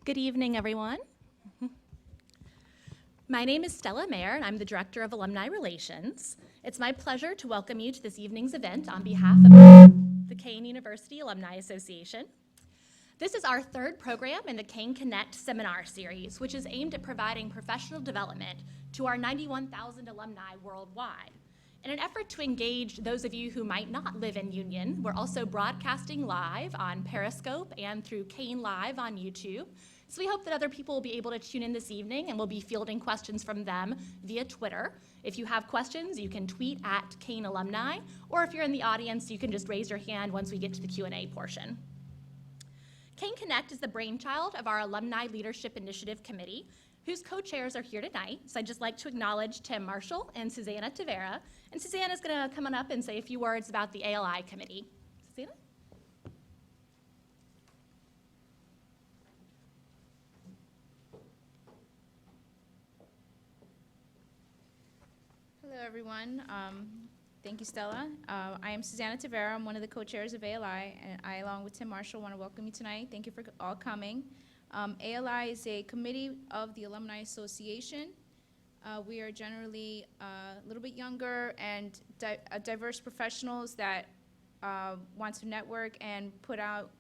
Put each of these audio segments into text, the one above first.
Good evening, everyone. My name is Stella Mayer, and I'm the Director of Alumni Relations. It's my pleasure to welcome you to this evening's event on behalf of the Kean University Alumni Association. This is our third program in the Kean Connect seminar series, which is aimed at providing professional development to our 91,000 alumni worldwide. In an effort to engage those of you who might not live in Union, we're also broadcasting live on Periscope and through Kean Live on YouTube. So we hope that other people will be able to tune in this evening, and we'll be fielding questions from them via Twitter. If you have questions, you can tweet at Kean Alumni, or if you're in the audience, you can just raise your hand once we get to the Q&A portion. Kean Connect is the brainchild of our Alumni Leadership Initiative Committee, whose co-chairs are here tonight. So I'd just like to acknowledge Tim Marshall and Susanna Tavera. And Susanna's gonna come on up and say a few words about the ALI committee. Susanna? Hello, everyone. Thank you, Stella. I am Susanna Tavera. I'm one of the co-chairs of ALI, and I, along with Tim Marshall, want to welcome you tonight. Thank you for all coming. ALI is a committee of the Alumni Association. We are generally a little bit younger and diverse professionals that want to network and put out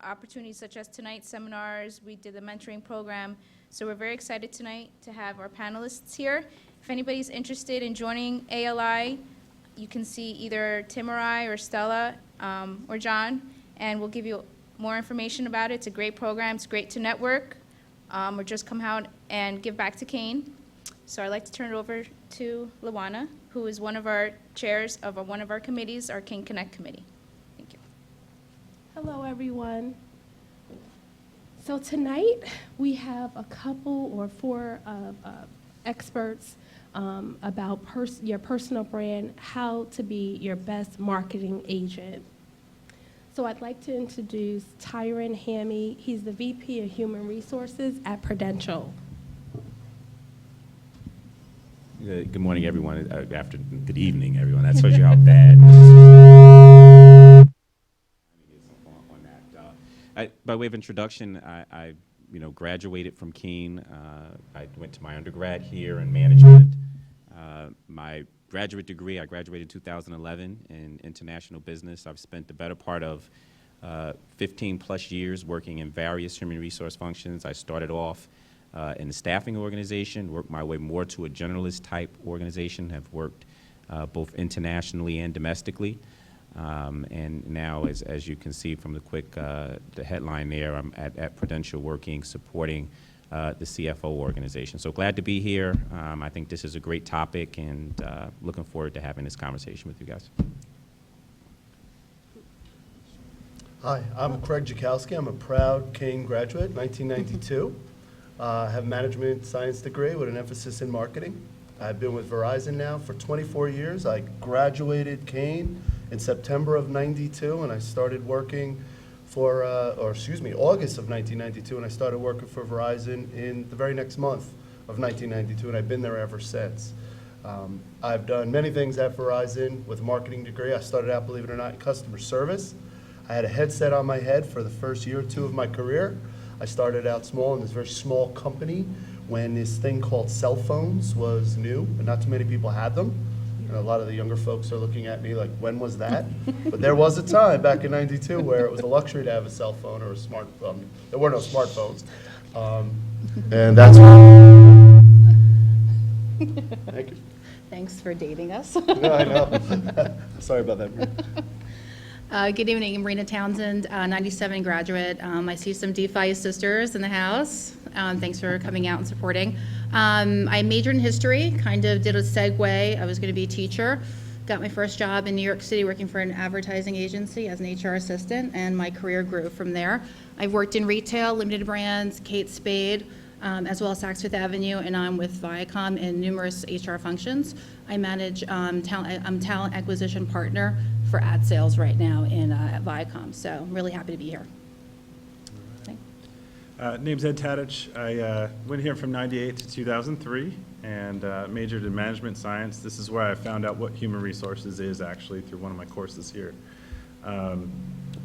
opportunities such as tonight's seminars. We did the mentoring program. So we're very excited tonight to have our panelists here. If anybody's interested in joining ALI, you can see either Tim or I or Stella or John, and we'll give you more information about it. It's a great program. It's great to network or just come out and give back to Kean. So I'd like to turn it over to Lawana, who is one of our chairs of one of our committees, our Kean Connect committee. Thank you. Hello, everyone. So tonight we have a couple or four experts about your personal brand, how to be your best marketing agent. So I'd like to introduce Tyrin Hammie. He's the VP of Human Resources at Prudential. Good morning, everyone. Good evening, everyone. That shows you how bad. By way of introduction, I graduated from Kean. I went to my undergrad here in management. My graduate degree, I graduated in 2011 in international business. I've spent the better part of 15 plus years working in various human resource functions. I started off in the staffing organization, worked my way more to a generalist type organization, have worked both internationally and domestically. And now, as you can see from the the headline there, I'm at Prudential working, supporting the CFO organization. So glad to be here. I think this is a great topic, and looking forward to having this conversation with you guys. Hi, I'm Craig Jackowski. I'm a proud Kean graduate, 1992. I have a management science degree with an emphasis in marketing. I've been with Verizon now for 24 years. I graduated Kean in September of 92, and I started working for, August of 1992, and I started working for Verizon in the very next month of 1992, and I've been there ever since. I've done many things at Verizon with a marketing degree. I started out, believe it or not, in customer service. I had a headset on my head for the first year or two of my career. I started out small in this very small company when this thing called cell phones was new, and not too many people had them. And a lot of the younger folks are looking at me like, when was that? But there was a time back in 92 where it was a luxury to have a cell phone or a smartphone. There were no smartphones. And that's Thank you. Thanks for dating us. No, I know. Sorry about that. Good evening, I'm Marina Townsend, 97 graduate. I see some DeFi sisters in the house. Thanks for coming out and supporting. I majored in history, kind of did a segue. I was going to be a teacher. Got my first job in New York City working for an advertising agency as an HR assistant, and my career grew from there. I've worked in retail, limited brands, Kate Spade, as well as Saks Fifth Avenue, and I'm with Viacom in numerous HR functions. I manage I'm talent acquisition partner for ad sales right now at Viacom, so I'm really happy to be here. Name's Ed Tadych. I went here from 98 to 2003 and majored in management science. This is where I found out what human resources is actually through one of my courses here.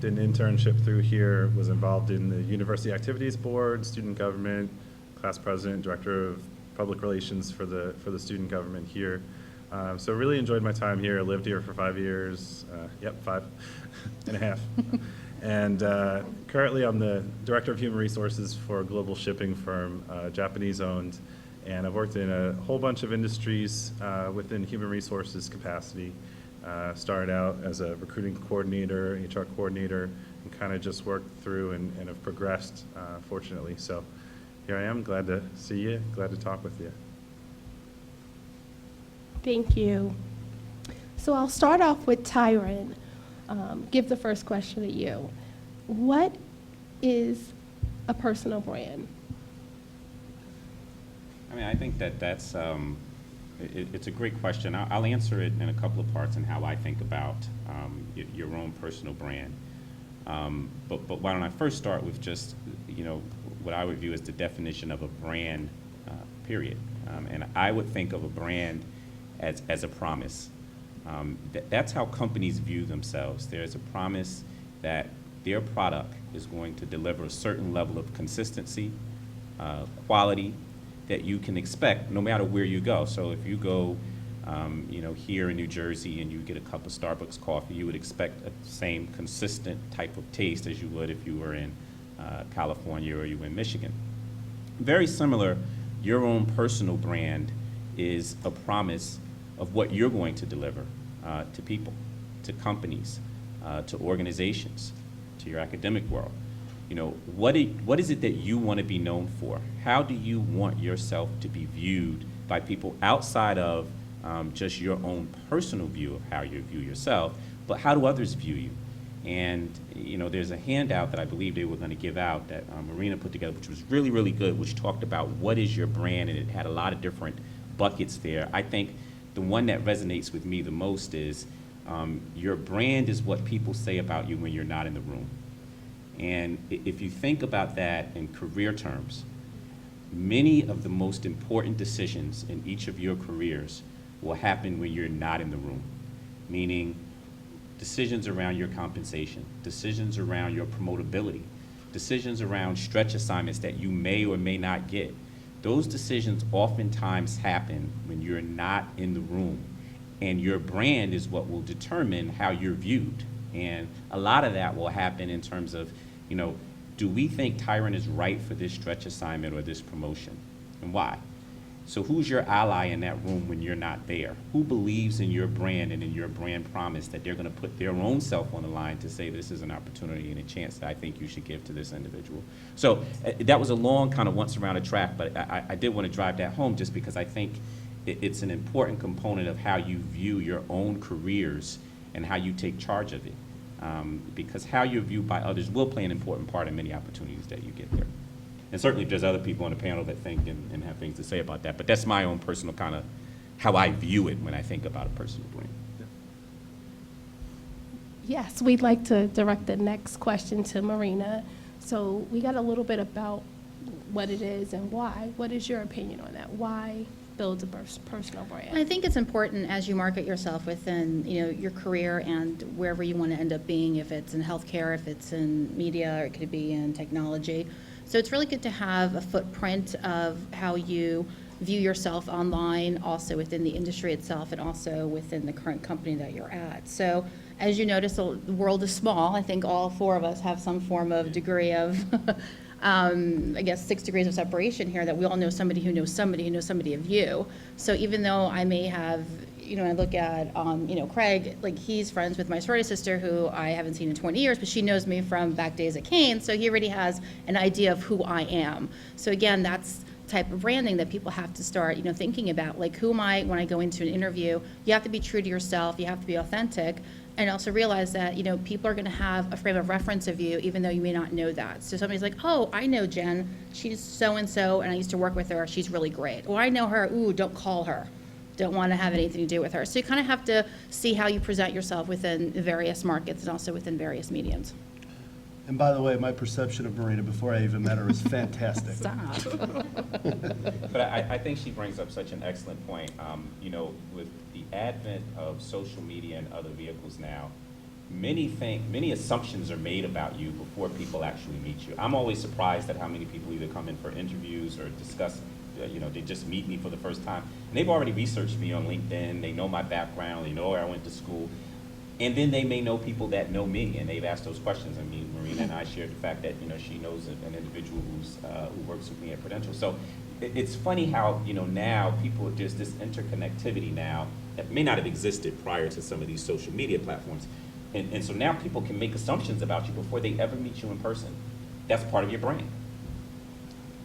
did an internship through here, was involved in the University Activities Board, student government, class president, director of public relations for the student government here. So really enjoyed my time here. I lived here for 5 years, 5.5. And currently I'm the director of human resources for a global shipping firm, Japanese owned. And I've worked in a whole bunch of industries within human resources capacity. Started out as a recruiting coordinator, HR coordinator, and kind of just worked through and have progressed, fortunately. So here I am, glad to see you, glad to talk with you. Thank you. So I'll start off with Tyrin. Give the first question to you. What is a personal brand? I mean, I think that's, it's a great question. I'll answer it in a couple of parts in how I think about your own personal brand. But why don't I first start with just, what I would view as the definition of a brand, period. And I would think of a brand as a promise. That's how companies view themselves. There's a promise that their product is going to deliver a certain level of consistency, quality that you can expect no matter where you go. So if you go, here in New Jersey and you get a cup of Starbucks coffee, you would expect the same consistent type of taste as you would if you were in California or you were in Michigan. Very similar, your own personal brand is a promise of what you're going to deliver to people, to companies, to organizations, to your academic world. What is it that you want to be known for? How do you want yourself to be viewed by people outside of just your own personal view of how you view yourself, but how do others view you? And, there's a handout that I believe they were going to give out that Marina put together, which was really, really good, which talked about what is your brand, and it had a lot of different buckets there. I think the one that resonates with me the most is your brand is what people say about you when you're not in the room. And if you think about that in career terms, many of the most important decisions in each of your careers will happen when you're not in the room, meaning decisions around your compensation, decisions around your promotability, decisions around stretch assignments that you may or may not get. Those decisions oftentimes happen when you're not in the room, and your brand is what will determine how you're viewed. And a lot of that will happen in terms of, do we think Tyrin is right for this stretch assignment or this promotion, and why? So who's your ally in that room when you're not there? Who believes in your brand and in your brand promise that they're going to put their own self on the line to say this is an opportunity and a chance that I think you should give to this individual? So that was a long kind of once around a track, but I did want to drive that home just because I think it's an important component of how you view your own careers and how you take charge of it. Because how you're viewed by others will play an important part in many opportunities that you get there. And certainly there's other people on the panel that think and have things to say about that, but that's my own personal kind of how I view it when I think about a personal brand. Yes, we'd like to direct the next question to Marina. So we got a little bit about what it is and why. What is your opinion on that? Why build a personal brand? I think it's important as you market yourself within, your career and wherever you want to end up being, if it's in healthcare, if it's in media, or it could be in technology. So it's really good to have a footprint of how you view yourself online, also within the industry itself, and also within the current company that you're at. So as you notice, the world is small. I think all four of us have some form of degree of I guess 6 degrees of separation here, that we all know somebody who knows somebody who knows somebody of you. So even though I may have, I look at, Craig, like he's friends with my sorority sister who I haven't seen in 20 years, but she knows me from back days at Kean, so he already has an idea of who I am. So again, that's type of branding that people have to start, thinking about, like, who am I when I go into an interview? You have to be true to yourself, you have to be authentic, and also realize that, people are going to have a frame of reference of you, even though you may not know that. So somebody's like, oh, I know Jen, she's so-and-so, and I used to work with her, she's really great. Or I know her, ooh, don't call her. Don't want to have anything to do with her. So you kind of have to see how you present yourself within various markets and also within various mediums. And by the way, my perception of Marina before I even met her is fantastic. Stop. But I think she brings up such an excellent point. With the advent of social media and other vehicles now, many assumptions are made about you before people actually meet you. I'm always surprised at how many people either come in for interviews or discuss, they just meet me for the first time. And they've already researched me on LinkedIn, they know my background, they know where I went to school. And then they may know people that know me, and they've asked those questions. I mean, Marina and I shared the fact that, she knows an individual who works with me at Prudential. So it's funny how, now there's this interconnectivity now that may not have existed prior to some of these social media platforms. And so now people can make assumptions about you before they ever meet you in person. That's part of your brand.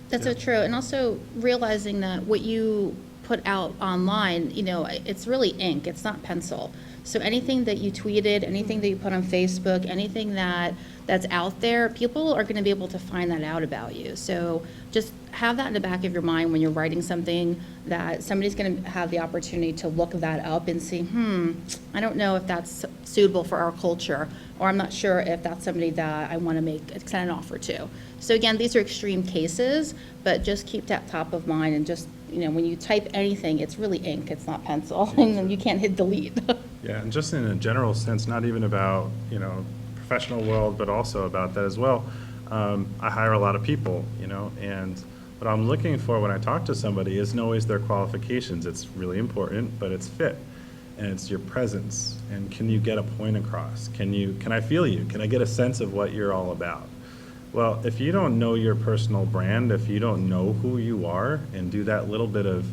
That's so true. And also realizing that what you put out online, it's really ink, it's not pencil. So anything that you tweeted, anything that you put on Facebook, anything that's out there, people are going to be able to find that out about you. So just have that in the back of your mind when you're writing something, that somebody's going to have the opportunity to look that up and see, I don't know if that's suitable for our culture, or I'm not sure if that's somebody that I want to extend an offer to. So again, these are extreme cases, but just keep that top of mind, and just, when you type anything, it's really ink, it's not pencil, and then you can't hit delete. Yeah, and just in a general sense, not even about, professional world, but also about that as well. I hire a lot of people, and what I'm looking for when I talk to somebody isn't always their qualifications. It's really important, but it's fit, and it's your presence, and can you get a point across? Can I feel you? Can I get a sense of what you're all about? Well, if you don't know your personal brand, if you don't know who you are, and do that little bit of,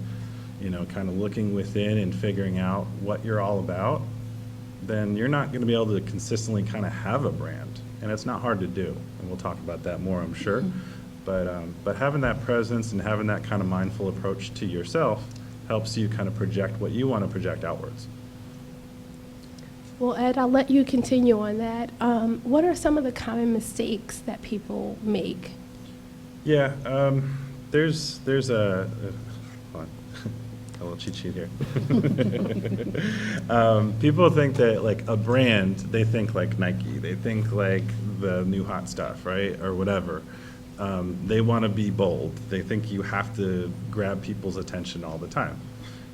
kind of looking within and figuring out what you're all about, then you're not going to be able to consistently kind of have a brand. And it's not hard to do, and we'll talk about that more, I'm sure. But having that presence and having that kind of mindful approach to yourself helps you kind of project what you want to project outwards. Well, Ed, I'll let you continue on that. What are some of the common mistakes that people make? Yeah, there's a hold on, a little cheat sheet here. People think that like a brand, they think like Nike, they think like the new hot stuff, right, or whatever. They want to be bold. They think you have to grab people's attention all the time.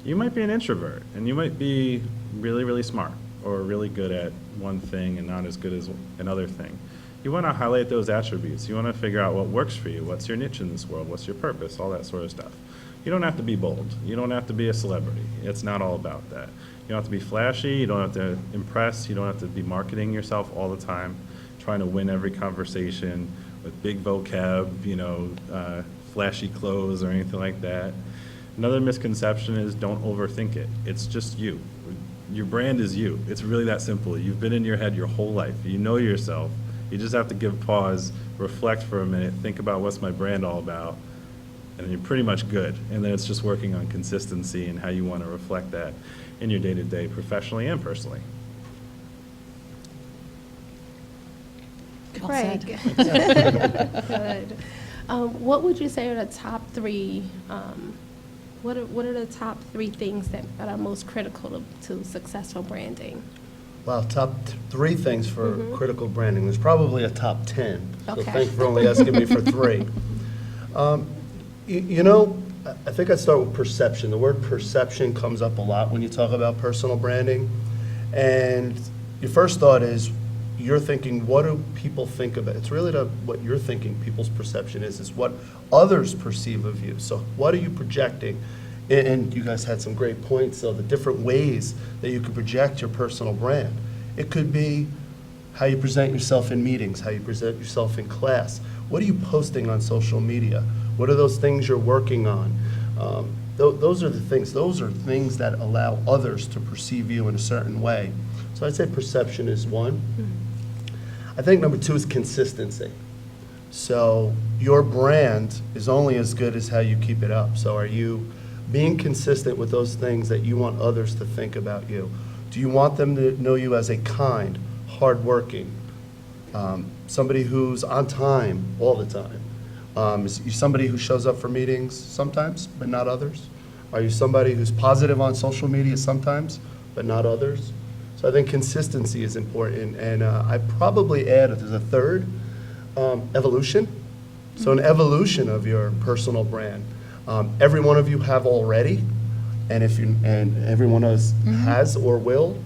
You might be an introvert, and you might be really, really smart, or really good at one thing and not as good as another thing. You want to highlight those attributes. You want to figure out what works for you. What's your niche in this world? What's your purpose? All that sort of stuff. You don't have to be bold. You don't have to be a celebrity. It's not all about that. You don't have to be flashy. You don't have to impress. You don't have to be marketing yourself all the time, trying to win every conversation with big vocab, flashy clothes or anything like that. Another misconception is don't overthink it. It's just you. Your brand is you. It's really that simple. You've been in your head your whole life. You know yourself. You just have to give pause, reflect for a minute, think about what's my brand all about, and you're pretty much good. And then it's just working on consistency and how you want to reflect that in your day-to-day, professionally and personally. Well Craig. said. Good. What would you say are the top three, what are the top three things that are most critical to successful branding? Wow, top three things for critical branding. There's probably a top 10. So Okay. thank you for only asking me for three. I think I'd start with perception. The word perception comes up a lot when you talk about personal branding. And your first thought is, you're thinking, what do people think of it? It's really what you're thinking people's perception is what others perceive of you. So what are you projecting? And you guys had some great points, so the different ways that you could project your personal brand. It could be how you present yourself in meetings, how you present yourself in class. What are you posting on social media? What are those things you're working on? Those are the things. Those are things that allow others to perceive you in a certain way. So I'd say perception is one. I think number two is consistency. So your brand is only as good as how you keep it up. So are you being consistent with those things that you want others to think about you? Do you want them to know you as a kind, hardworking, somebody who's on time all the time? Is you somebody who shows up for meetings sometimes, but not others? Are you somebody who's positive on social media sometimes, but not others? So I think consistency is important, and I probably add as a third, evolution. So an evolution of your personal brand. Every one of you have already, and every one of us has or will,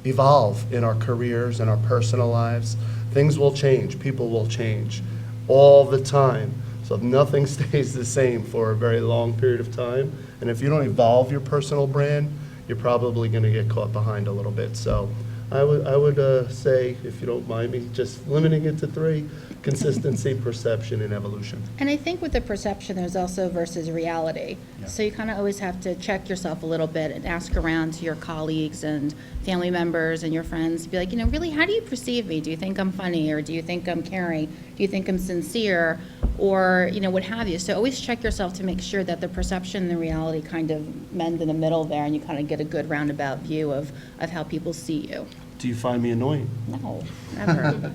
evolve in our careers and our personal lives. Things will change, people will change all the time. So nothing stays the same for a very long period of time. And if you don't evolve your personal brand, you're probably going to get caught behind a little bit. So I would say, if you don't mind me, just limiting it to 3: consistency, perception, and evolution. And I think with the perception, there's also versus reality. Yeah. So you kind of always have to check yourself a little bit and ask around to your colleagues and family members and your friends, be like, really, how do you perceive me? Do you think I'm funny, or do you think I'm caring? Do you think I'm sincere, or, what have you? So always check yourself to make sure that the perception and the reality kind of mend in the middle there, and you kind of get a good roundabout view of how people see you. Do you find me annoying? No, never.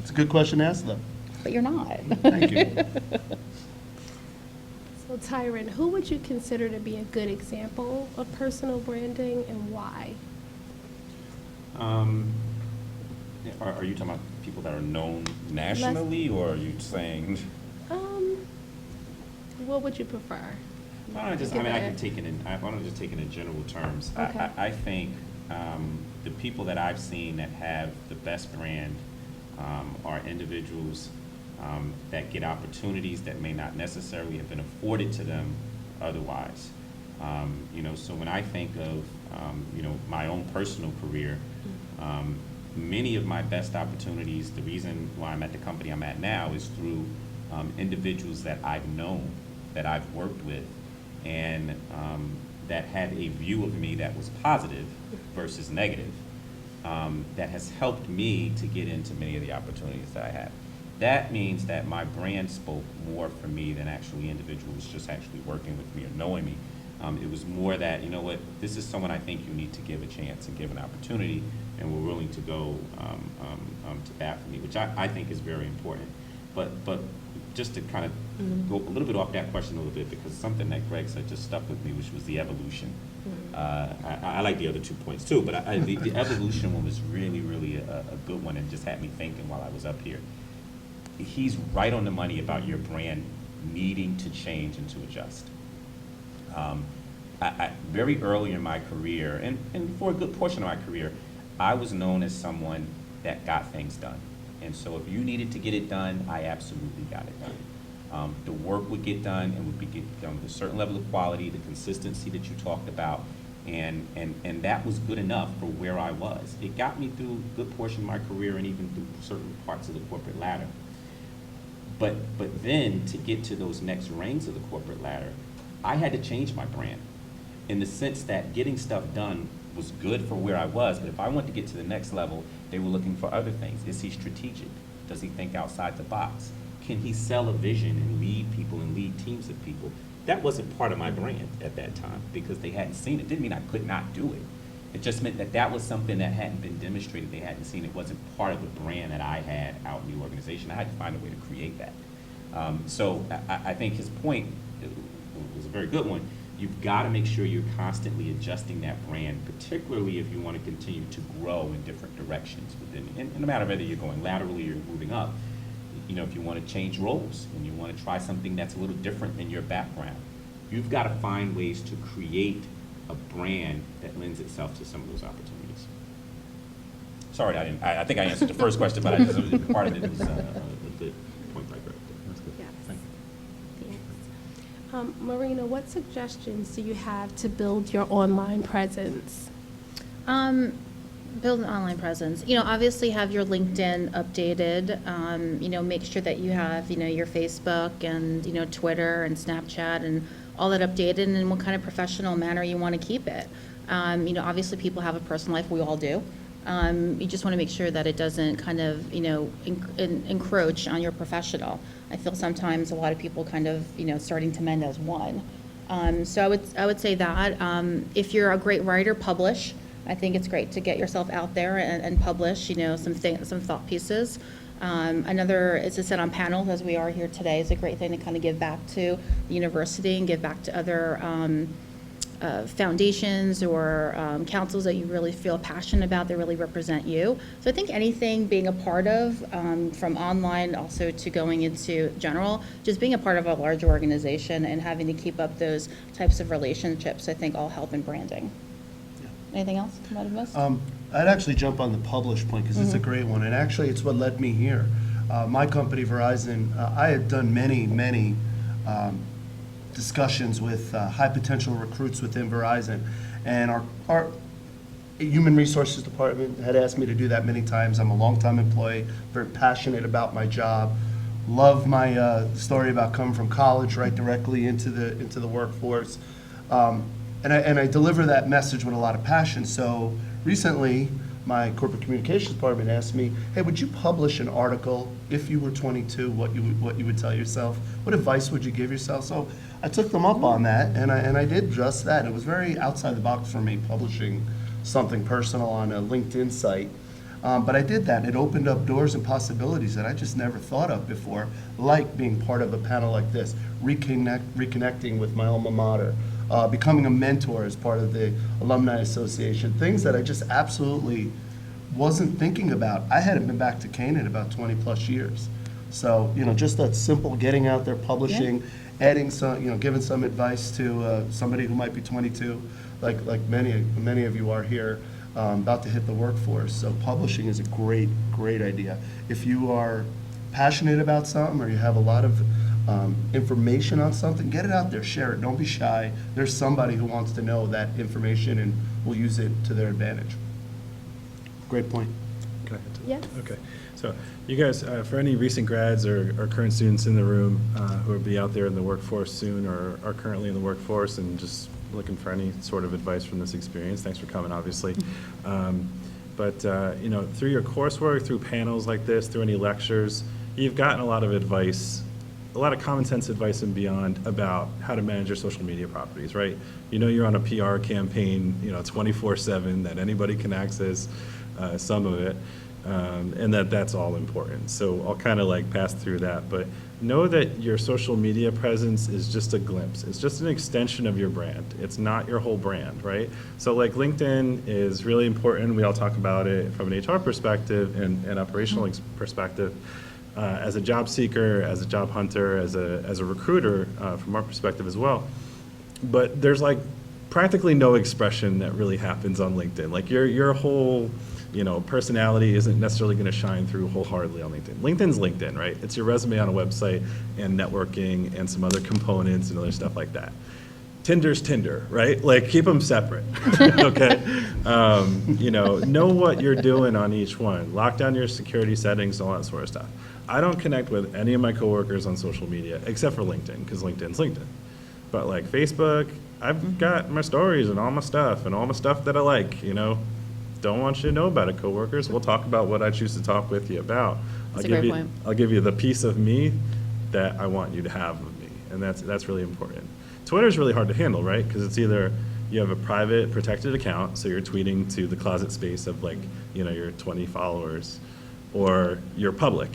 It's a good question to ask, though. But you're not. Thank you. So Tyrin, who would you consider to be a good example of personal branding, and why? Are you talking about people that are known nationally, or are you saying? What would you prefer? Why don't I just, I can take it in, why don't I just take it in general terms? Okay. I think the people that I've seen that have the best brand are individuals that get opportunities that may not necessarily have been afforded to them otherwise. So when I think of, my own personal career, many of my best opportunities, the reason why I'm at the company I'm at now, is through individuals that I've known, that I've worked with, and that had a view of me that was positive versus negative, that has helped me to get into many of the opportunities that I have. That means that my brand spoke more for me than actually individuals just actually working with me or knowing me. It was more that, this is someone I think you need to give a chance and give an opportunity, and we're willing to go to bat for me, which I think is very important. But just to kind of go a little bit off that question a little bit, because something that Greg said just stuck with me, which was the evolution. I like the other 2 points too, but the evolution one was really, really a good one, and just had me thinking while I was up here. He's right on the money about your brand needing to change and to adjust. Very early in my career, and for a good portion of my career, I was known as someone that got things done. And so if you needed to get it done, I absolutely got it done. The work would get done, and would get done with a certain level of quality, the consistency that you talked about, and that was good enough for where I was. It got me through a good portion of my career, and even through certain parts of the corporate ladder. But then, to get to those next ranks of the corporate ladder, I had to change my brand, in the sense that getting stuff done was good for where I was, but if I wanted to get to the next level, they were looking for other things. Is he strategic? Does he think outside the box? Can he sell a vision and lead people and lead teams of people? That wasn't part of my brand at that time, because they hadn't seen it. Didn't mean I could not do it. It just meant that that was something that hadn't been demonstrated. They hadn't seen it. Wasn't part of the brand that I had out in the organization. I had to find a way to create that. So I think his point was a very good one. You've got to make sure you're constantly adjusting that brand, particularly if you want to continue to grow in different directions within, and no matter whether you're going laterally or moving up. If you want to change roles and you want to try something that's a little different than your background, you've got to find ways to create a brand that lends itself to some of those opportunities. Sorry, I think I answered the first question, but part of it was a good point by Greg. That's good. Yes. Thank you. Thanks. Marina, what suggestions do you have to build your online presence? Build an online presence. Obviously have your LinkedIn updated. Make sure that you have, your Facebook and, Twitter and Snapchat and all that updated, and in what kind of professional manner you want to keep it. Obviously people have a personal life, we all do. You just want to make sure that it doesn't kind of, encroach on your professional. I feel sometimes a lot of people kind of, starting to mend as one. So I would say that if you're a great writer, publish. I think it's great to get yourself out there and publish, some thought pieces. Another is to sit on panels, as we are here today, is a great thing to kind of give back to the university and give back to other foundations or councils that you really feel passionate about, that really represent you. So I think anything being a part of, from online also to going into general, just being a part of a larger organization and having to keep up those types of relationships, I think all help in branding. Anything else I might have missed? I'd actually jump on the publish point because it's a great one, and actually it's what led me here. My company, Verizon, I had done many discussions with high potential recruits within Verizon, and our human resources department had asked me to do that many times. I'm a longtime employee, very passionate about my job, love my story about coming from college right directly into the workforce, and I deliver that message with a lot of passion. So recently, my corporate communications department asked me, hey, would you publish an article if you were 22, what you would tell yourself? What advice would you give yourself? So I took them up on that, and I did just that. It was very outside the box for me, publishing something personal on a LinkedIn site. But I did that. It opened up doors and possibilities that I just never thought of before, like being part of a panel like this, reconnecting with my alma mater, becoming a mentor as part of the Alumni Association, things that I just absolutely wasn't thinking about. I hadn't been back to Kean in about 20 plus years. So, just that simple getting out there, publishing, adding some, giving some advice to somebody who might be 22, like many of you are here, about to hit the workforce. So publishing is a great idea. If you are passionate about something or you have a lot of information on something, get it out there, share it, don't be shy. There's somebody who wants to know that information and will use it to their advantage. Great point. Can I add to that? Yes. Okay. So you guys, for any recent grads or current students in the room who will be out there in the workforce soon or are currently in the workforce and just looking for any sort of advice from this experience, thanks for coming, obviously. But through your coursework, through panels like this, through any lectures, you've gotten a lot of advice, a lot of common sense advice and beyond about how to manage your social media properties, right? You're on a PR campaign, 24/7, that anybody can access some of it, and that's all important. So I'll kind of pass through that, but know that your social media presence is just a glimpse. It's just an extension of your brand. It's not your whole brand, right? So LinkedIn is really important. We all talk about it from an HR perspective and an operational perspective. As a job seeker, as a job hunter, as a recruiter, from our perspective as well. But there's practically no expression that really happens on LinkedIn. Your whole personality isn't necessarily going to shine through wholeheartedly on LinkedIn. LinkedIn's LinkedIn, right? It's your resume on a website and networking and some other components and other stuff like that. Tinder's Tinder, right? Keep them separate, okay? Know what you're doing on each one. Lock down your security settings, all that sort of stuff. I don't connect with any of my coworkers on social media except for LinkedIn, because LinkedIn's LinkedIn. But Facebook, I've got my stories and all my stuff that I like, Don't want you to know about it, coworkers. We'll talk about what I choose to talk with you about. That's a great point. I'll give you the piece of me that I want you to have of me, and that's really important. Twitter's really hard to handle, right? Because it's either you have a private, protected account, so you're tweeting to the closet space of your 20 followers, or you're public,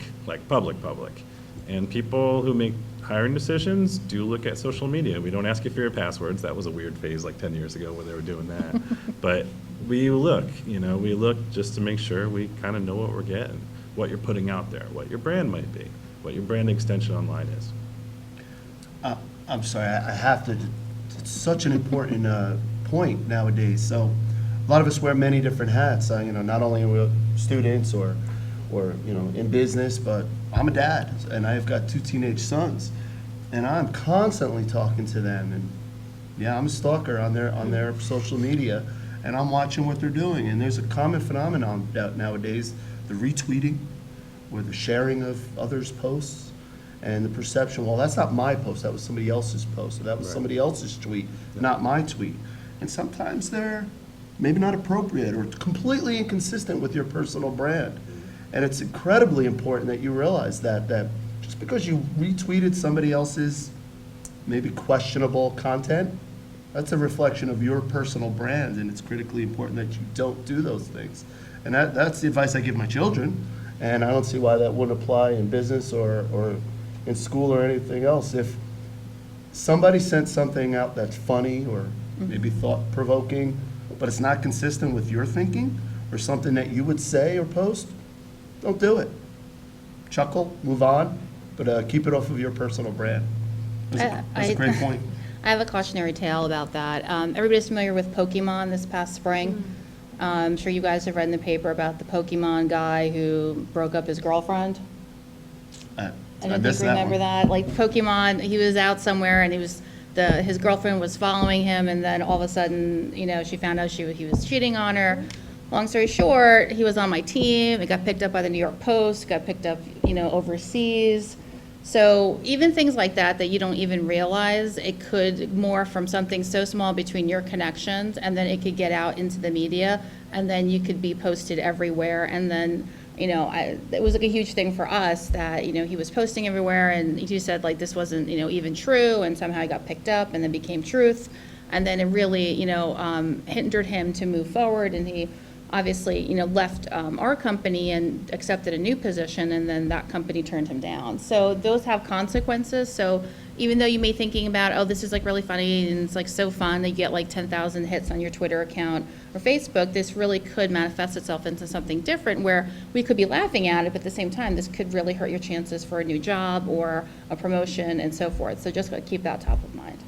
public. And people who make hiring decisions do look at social media. We don't ask you for your passwords. That was a weird phase 10 years ago when they were doing that. But we look just to make sure we kind of know what we're getting, what you're putting out there, what your brand might be, what your brand extension online is. I'm sorry, I have to, it's such an important point nowadays. So a lot of us wear many different hats, not only are we students or in business, but I'm a dad, and I've got 2 teenage sons, and I'm constantly talking to them, and yeah, I'm a stalker on their social media, and I'm watching what they're doing, and there's a common phenomenon out nowadays, the retweeting or the sharing of others' posts, and the perception, well, that's not my post, that was somebody else's post, or that was somebody else's tweet, not my tweet. And sometimes they're maybe not appropriate or completely inconsistent with your personal brand. And it's incredibly important that you realize that just because you retweeted somebody else's maybe questionable content, that's a reflection of your personal brand, and it's critically important that you don't do those things. And that's the advice I give my children, and I don't see why that wouldn't apply in business or in school or anything else. If somebody sent something out that's funny or maybe thought-provoking, but it's not consistent with your thinking or something that you would say or post, don't do it. Chuckle, move on, but keep it off of your personal brand. That's a great point. I have a cautionary tale about that. Everybody's familiar with Pokemon this past spring. I'm sure you guys have read in the paper about the Pokemon guy who broke up his girlfriend. I don't think you remember that. Like Pokemon, he was out somewhere and his girlfriend was following him, and then all of a sudden, she found out he was cheating on her. Long story short, he was on my team. It got picked up by the New York Post, got picked up, overseas. So even things like that you don't even realize, it could morph from something so small between your connections, and then it could get out into the media, and then you could be posted everywhere. And then, it was like a huge thing for us that, he was posting everywhere, and he said like this wasn't, even true, and somehow it got picked up and then became truth. And then it really, hindered him to move forward, and he obviously, left our company and accepted a new position, and then that company turned him down. So those have consequences. So even though you may thinking about, oh, this is like really funny and it's like so fun that you get like 10,000 hits on your Twitter account or Facebook, this really could manifest itself into something different where we could be laughing at it, but at the same time, this could really hurt your chances for a new job or a promotion and so forth. So just gotta keep that top of mind.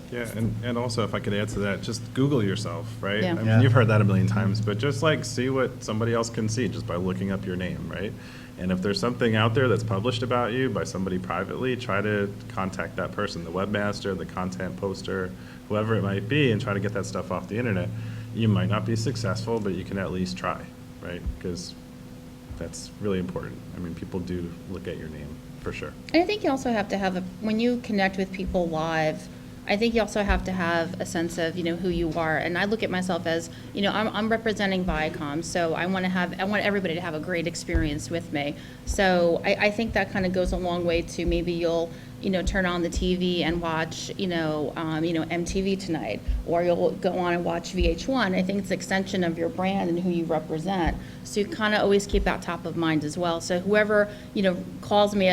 Yeah, and also, if I could add to that, just Google yourself, right? Yeah. I mean, you've heard that a million times, but just like see what somebody else can see just by looking up your name, right? And if there's something out there that's published about you by somebody privately, try to contact that person, the webmaster, the content poster, whoever it might be, and try to get that stuff off the internet. You might not be successful, but you can at least try, right? Because that's really important. I mean, people do look at your name, for sure. And I think you also have to have, when you connect with people live, I think you also have to have a sense of, who you are. And I look at myself as, I'm representing Viacom, so I want everybody to have a great experience with me. So I think that kind of goes a long way to maybe you'll, turn on the TV and watch, MTV tonight, or you'll go on and watch VH1. I think it's an extension of your brand and who you represent. So you kind of always keep that top of mind as well. So whoever, calls me,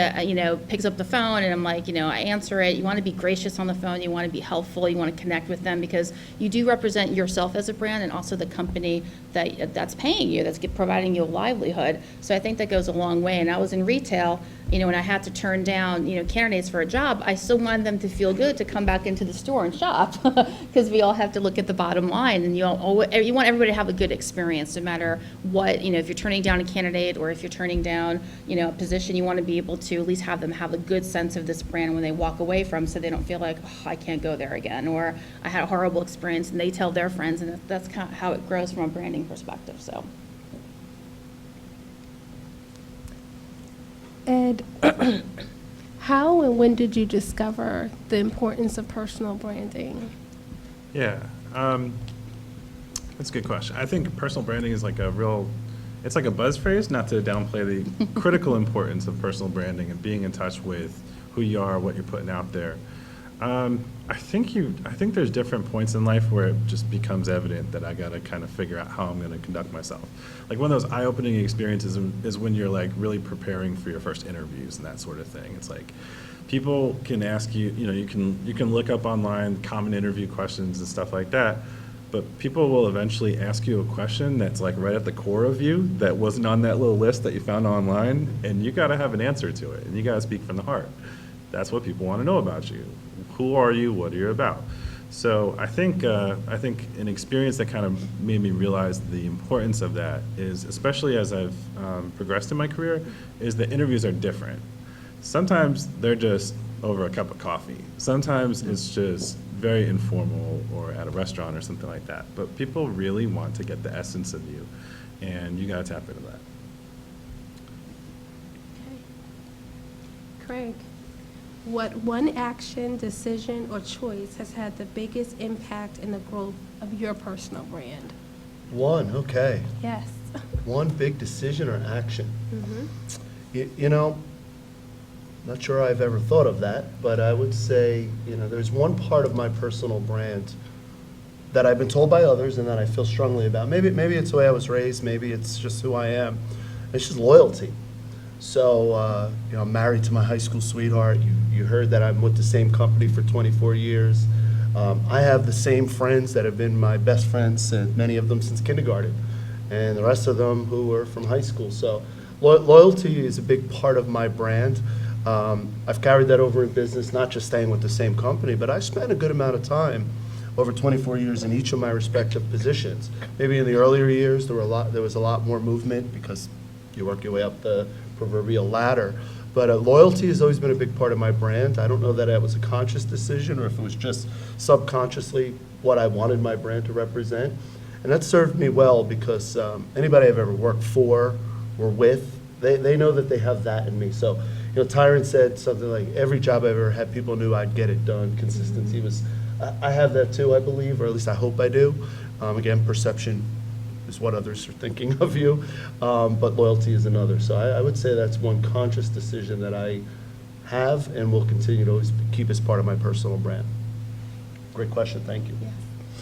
picks up the phone and I'm like, I answer it. You want to be gracious on the phone. You want to be helpful. You want to connect with them because you do represent yourself as a brand and also the company that's paying you, that's providing you a livelihood. So I think that goes a long way. And I was in retail, when I had to turn down, candidates for a job, I still wanted them to feel good to come back into the store and shop because we all have to look at the bottom line, and you want everybody to have a good experience no matter what, if you're turning down a candidate or if you're turning down, a position, you want to be able to at least have them have a good sense of this brand when they walk away from, so they don't feel like, oh, I can't go there again, or I had a horrible experience, and they tell their friends, and that's kind of how it grows from a branding perspective, so. Ed, how and when did you discover the importance of personal branding? Yeah, that's a good question. I think personal branding is like it's like a buzz phrase, not to downplay the critical importance of personal branding and being in touch with who you are, what you're putting out there. I think there's different points in life where it just becomes evident that I gotta kind of figure out how I'm gonna conduct myself. Like one of those eye-opening experiences is when you're like really preparing for your first interviews and that sort of thing. It's like people can ask you, you can look up online common interview questions and stuff like that, but people will eventually ask you a question that's like right at the core of you that wasn't on that little list that you found online, and you gotta have an answer to it, and you gotta speak from the heart. That's what people wanna know about you. Who are you? What are you about? So I think an experience that kind of made me realize the importance of that is, especially as I've progressed in my career, is that interviews are different. Sometimes they're just over a cup of coffee. Sometimes it's just very informal or at a restaurant or something like that. But people really want to get the essence of you, and you gotta tap into that. Okay. Craig, what one action, decision, or choice has had the biggest impact in the growth of your personal brand? One, okay. Yes. One big decision or action. Mm-hmm. Not sure I've ever thought of that, but I would say, there's one part of my personal brand that I've been told by others and that I feel strongly about. Maybe it's the way I was raised, maybe it's just who I am. It's just loyalty. So, I'm married to my high school sweetheart. You heard that I'm with the same company for 24 years. I have the same friends that have been my best friends, many of them since kindergarten, and the rest of them who were from high school. So loyalty is a big part of my brand. I've carried that over in business, not just staying with the same company, but I spent a good amount of time over 24 years in each of my respective positions. Maybe in the earlier years, there was a lot more movement because you work your way up the proverbial ladder. But loyalty has always been a big part of my brand. I don't know that it was a conscious decision or if it was just subconsciously what I wanted my brand to represent. And that served me well because anybody I've ever worked for or with, they know that they have that in me. So, you know, Tyrin said something like, every job I've ever had, people knew I'd get it done. Consistency was, I have that too, I believe, or at least I hope I do. Again, perception is what others are thinking of you, but loyalty is another. So I would say that's one conscious decision that I have and will continue to always keep as part of my personal brand. Great question, thank you. Yes.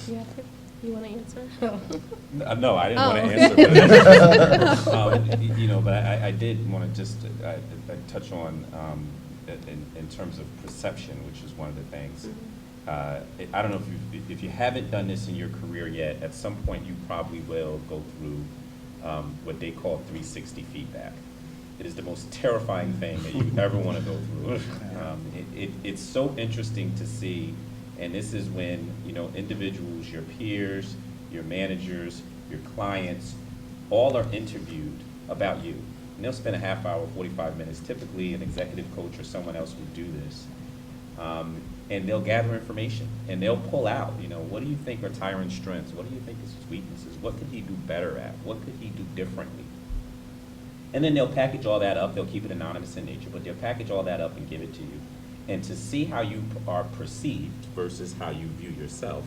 You have to, you want to answer? No, I didn't want to Oh. answer, but, you know, but I did want to just touch on, in terms of perception, which is one of the things. I don't know if you haven't done this in your career yet, at some point you probably will go through what they call 360 feedback. It is the most terrifying thing that you ever want to go through. It's so interesting to see, and this is when, you know, individuals, your peers, your managers, your clients, all are interviewed about you. And they'll spend a half hour, 45 minutes. Typically, an executive coach or someone else will do this. And they'll gather information, and they'll pull out, you know, what do you think are Tyron's strengths? What do you think is his weaknesses? What could he do better at? What could he do differently? And then they'll package all that up. They'll keep it anonymous in nature, but they'll package all that up and give it to you. And to see how you are perceived versus how you view yourself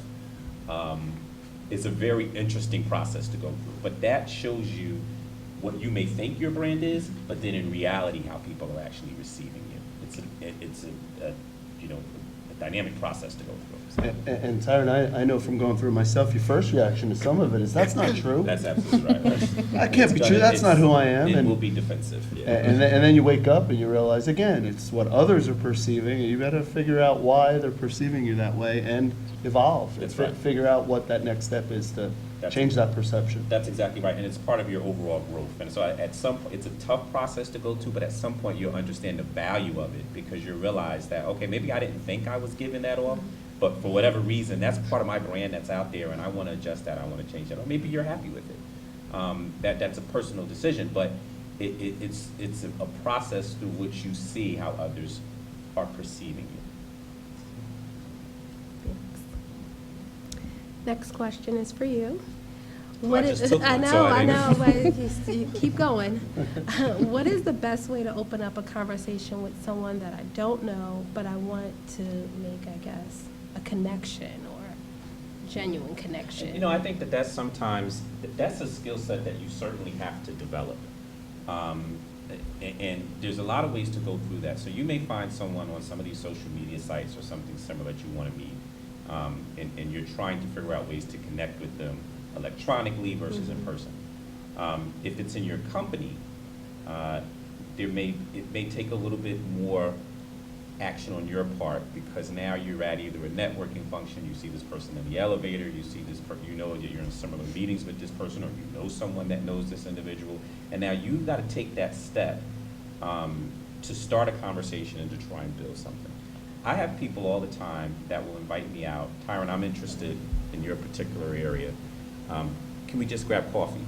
is a very interesting process to go through. But that shows you what you may think your brand is, but then in reality, how people are actually receiving you. It's a you know, a dynamic process to go through. So. And Tyron, I know from going through it myself, your first reaction to some of it is, that's not true. That's absolutely right. That can't be true, that's not who I am. It And- will be defensive. Yeah. And then you wake up and you realize, again, it's what others are perceiving, and you gotta figure out why they're perceiving you that way and evolve. That's And right. Figure out what that next step is to change that perception. That's exactly right, and it's part of your overall growth. And so at some point, it's a tough process to go to, but at some point you'll understand the value of it because you realize that, okay, maybe I didn't think I was giving that off, but for whatever reason, that's part of my brand that's out there, and I want to adjust that, I want to change that, or maybe you're happy with it. That's a personal decision, but it's a process through which you see how others are perceiving you. Next question is for you. I just took I one, know, so I I know, didn't- but you keep going. What is the best way to open up a conversation with someone that I don't know, but I want to make, I guess, a connection or genuine connection? You know, I think that's sometimes, that's a skill set that you certainly have to develop. And there's a lot of ways to go through that. So you may find someone on some of these social media sites or something similar that you want to meet. And you're trying to figure out ways to connect with them electronically versus in person. If it's in your company, it may take a little bit more action on your part because now you're at either a networking function, you see this person in the elevator, you see this, you know that you're in similar meetings with this person, or you know someone that knows this individual, and now you've got to take that step to start a conversation and to try and build something. I have people all the time that will invite me out. Tyron, I'm interested in your particular area. Can we just grab coffee?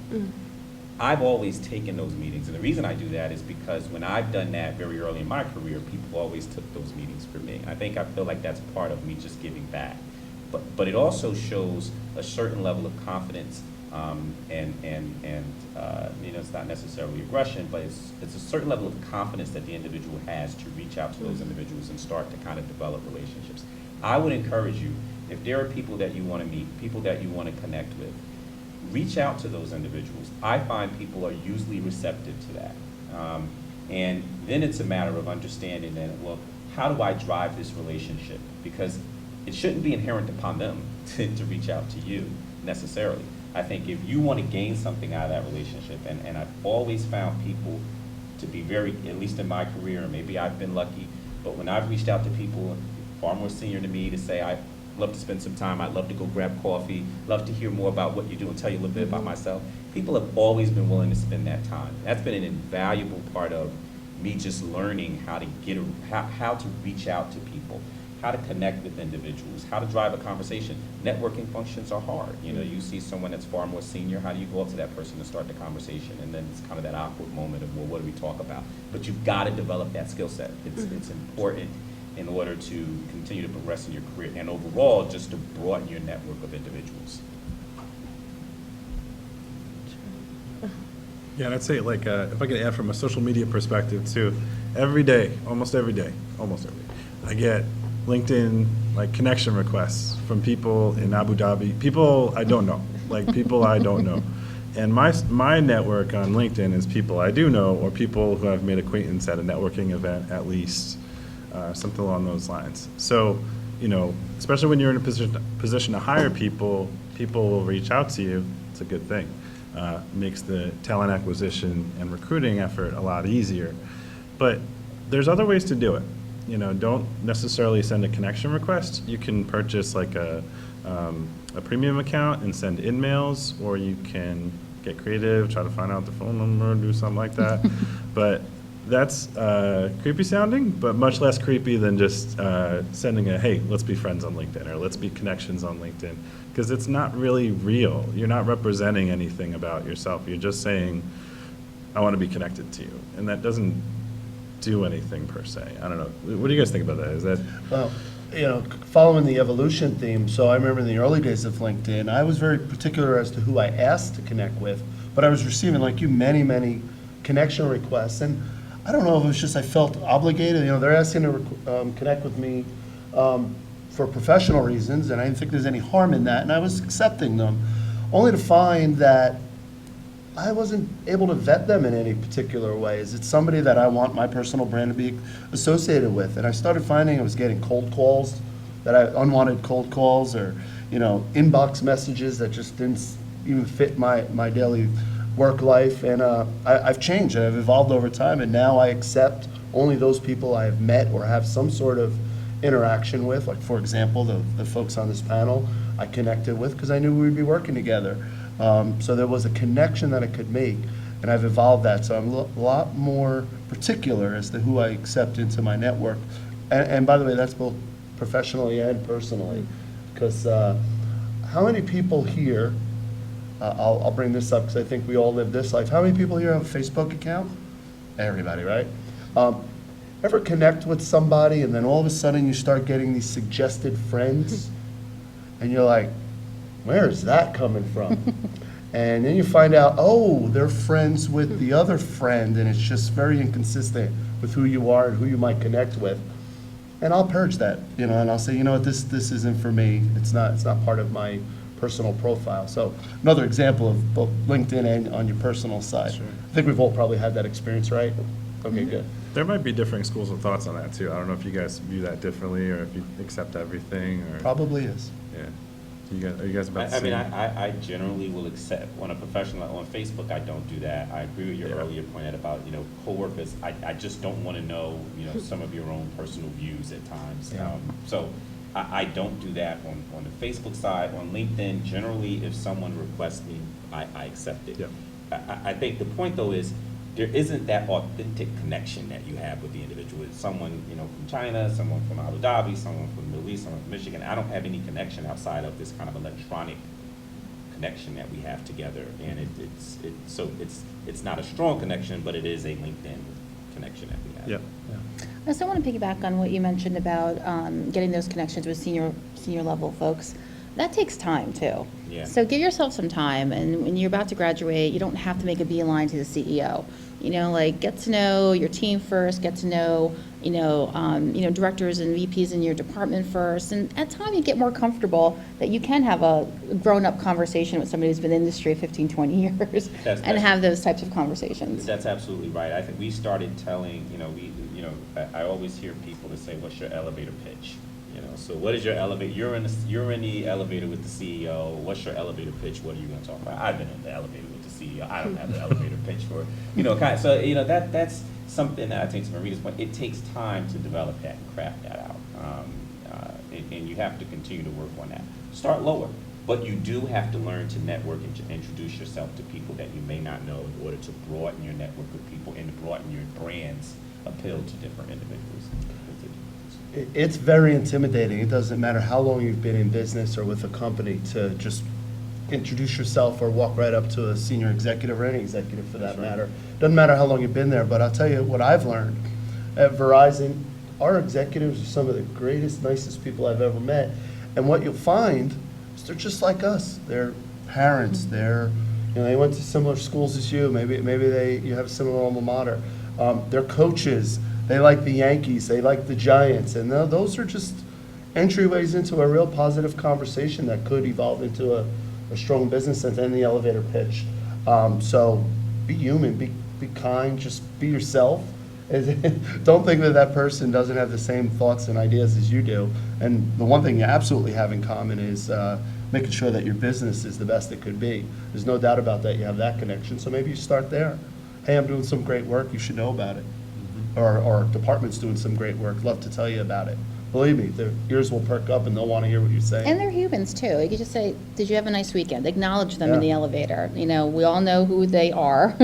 I've always taken those meetings, and the reason I do that is because when I've done that very early in my career, people always took those meetings for me. I feel like that's part of me just giving back. But it also shows a certain level of confidence, and you know, it's not necessarily aggression, but it's a certain level of confidence that the individual has to reach out to those individuals and start to kind of develop relationships. I would encourage you, if there are people that you want to meet, people that you want to connect with, reach out to those individuals. I find people are usually receptive to that. And then it's a matter of understanding that, well, how do I drive this relationship? Because it shouldn't be inherent upon them to reach out to you necessarily. I think if you want to gain something out of that relationship, and I've always found people to be very, at least in my career, and maybe I've been lucky, but when I've reached out to people far more senior to me to say, I'd love to spend some time, I'd love to go grab coffee, love to hear more about what you do and tell you a little bit about myself, people have always been willing to spend that time. That's been an invaluable part of me just learning how to how to reach out to people, how to connect with individuals, how to drive a conversation. Networking functions are hard. You know, you see someone that's far more senior, how do you go up to that person and start the conversation? And then it's kind of that awkward moment of, well, what do we talk about? But you've got to develop that skill set. It's important in order to continue to progress in your career and overall just to broaden your network of individuals. Yeah, and I'd say, like, if I could add from a social media perspective too, every day, almost every day, I get LinkedIn, like, connection requests from people in Abu Dhabi, people I don't know, like, people I don't know. And my network on LinkedIn is people I do know, or people who I've made acquaintance at a networking event at least, something along those lines. So, you know, especially when you're in a position to hire people, people will reach out to you. It's a good thing. Makes the talent acquisition and recruiting effort a lot easier. But there's other ways to do it. You know, don't necessarily send a connection request. You can purchase like a premium account and send in-mails, or you can get creative, try to find out the phone number, do something like that. But that's creepy sounding, but much less creepy than just sending a, hey, let's be friends on LinkedIn, or let's be connections on LinkedIn. Because it's not really real. You're not representing anything about yourself. You're just saying, I want to be connected to you. And that doesn't do anything per se. I don't know. What do you guys think about that? Is that? Well, you know, following the evolution theme, so I remember in the early days of LinkedIn, I was very particular as to who I asked to connect with, but I was receiving, like you, many, many connection requests. And I don't know if it was just I felt obligated. You know, they're asking to connect with me for professional reasons, and I didn't think there's any harm in that, and I was accepting them, only to find that I wasn't able to vet them in any particular way. Is it somebody that I want my personal brand to be associated with? And I started finding I was getting cold calls, unwanted cold calls, or, you know, inbox messages that just didn't even fit my daily work life. And I've changed, and I've evolved over time, and now I accept only those people I have met or have some sort of interaction with. Like, for example, the folks on this panel I connected with because I knew we'd be working together. So there was a connection that I could make, and I've evolved that. So I'm a lot more particular as to who I accept into my network. And by the way, that's both professionally and personally. Because how many people here, I'll bring this up because I think we all live this life. How many people here have a Facebook account? Everybody, right? Ever connect with somebody and then all of a sudden you start getting these suggested friends and you're like, where is that coming from? And then you find out, oh, they're friends with the other friend, and it's just very inconsistent with who you are and who you might connect with. And I'll purge that, you know, and I'll say, you know what, this isn't for me. It's not part of my personal profile. So another example of both LinkedIn and on your personal side. Sure. I think we've all probably had that experience, right? Okay, good. There might be differing schools of thoughts on that too. I don't know if you guys view that differently, or if you accept everything, or. Probably is. Yeah. Are you guys about the I same? mean, I generally will accept, on a professional, on Facebook, I don't do that. I agree with your earlier point about, you know, coworkers. I just don't want to know, you know, some of your own personal views at times. Yeah. So I don't do that on the Facebook side. On LinkedIn, generally, if someone requests me, I accept it. Yep. I think the point, though, is there isn't that authentic connection that you have with the individual. It's someone, you know, from China, someone from Abu Dhabi, someone from the Middle East, someone from Michigan. I don't have any connection outside of this kind of electronic connection that we have together. And it's not a strong connection, but it is a LinkedIn connection that we have. Yeah. I also want to piggyback on what you mentioned about getting those connections with senior level folks. That takes time too. Yeah. So give yourself some time, and when you're about to graduate, you don't have to make a beeline to the CEO. You know, like, get to know your team first, get to know, directors and VPs in your department first, and at time you get more comfortable that you can have a grown-up conversation with somebody who's been in the industry 15, 20 years and have those types of conversations. That's absolutely right. I think we started telling, I always hear people that say, what's your elevator pitch? You know, so what is your elevator? You're in the elevator with the CEO. What's your elevator pitch? What are you going to talk about? I've been in the elevator with the CEO. I don't have the elevator pitch for, that's something that I think, to Marina's point, it takes time to develop that and craft that out. And you have to continue to work on that. Start lower, but you do have to learn to network and to introduce yourself to people that you may not know in order to broaden your network with people and to broaden your brand's appeal to different individuals. It's very intimidating. It doesn't matter how long you've been in business or with a company to just introduce yourself or walk right up to a senior executive or any executive for that matter. Doesn't matter how long you've been there, but I'll tell you what I've learned. At Verizon, our executives are some of the greatest, nicest people I've ever met. And what you'll find is they're just like us. They're parents. They're, they went to similar schools as you. Maybe you have a similar alma mater. They're coaches. They like the Yankees. They like the Giants. And those are just entryways into a real positive conversation that could evolve into a strong business and then the elevator pitch. So be human, be kind, just be yourself. Don't think that person doesn't have the same thoughts and ideas as you do. And the one thing you absolutely have in common is making sure that your business is the best it could be. There's no doubt about that. You have that connection. So maybe you start there. Hey, I'm doing some great work. You should know about it. Or our department's doing some great work. Love to tell you about it. Believe me, their ears will perk up and they'll want to hear what you're saying. And they're humans too. You could just say, did you have a nice weekend? Acknowledge them in Yeah. the elevator. We all know who they are.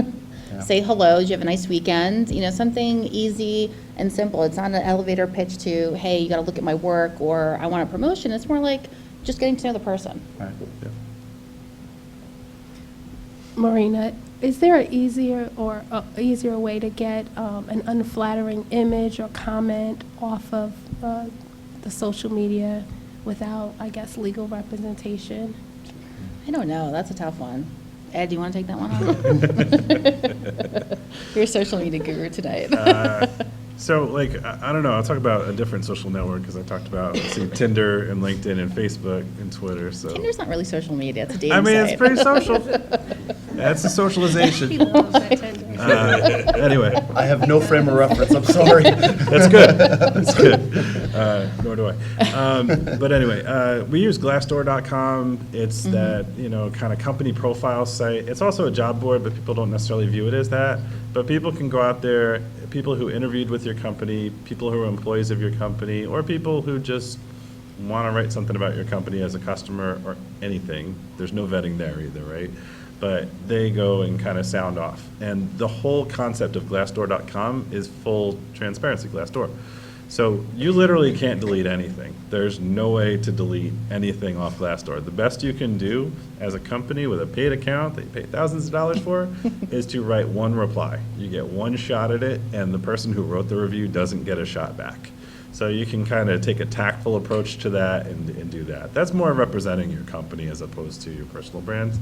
Say hello, did you have a nice weekend? Something easy and simple. It's not an elevator pitch to, hey, you got to look at my work, or I want a promotion. It's more like just getting to know the person. Right. Yeah. Marina, is there an easier way to get an unflattering image or comment off of the social media without, I guess, legal representation? I don't know. That's a tough one. Ed, do you want to take that one on? You're a social media guru tonight. So, I don't know, I'll talk about a different social network, because I talked about, Tinder and LinkedIn and Facebook and Twitter, so. Tinder's not really social media. It's a dating I mean, site. it's pretty social. That's a He socialization. loves that Tinder. Anyway, I have no frame of reference. I'm sorry. that's good. That's good. Nor do I. But anyway, we use Glassdoor.com. It's that, kind of company profile site. It's also a job board, but people don't necessarily view it as that. But people can go out there, people who interviewed with your company, people who are employees of your company, or people who just want to write something about your company as a customer or anything. There's no vetting there either, right? But they go and kind of sound off. And the whole concept of Glassdoor.com is full transparency, Glassdoor. So you literally can't delete anything. There's no way to delete anything off Glassdoor. The best you can do as a company with a paid account that you pay thousands of dollars for is to write one reply. You get one shot at it, and the person who wrote the review doesn't get a shot back. So you can kind of take a tactful approach to that and do that. That's more representing your company as opposed to your personal brand.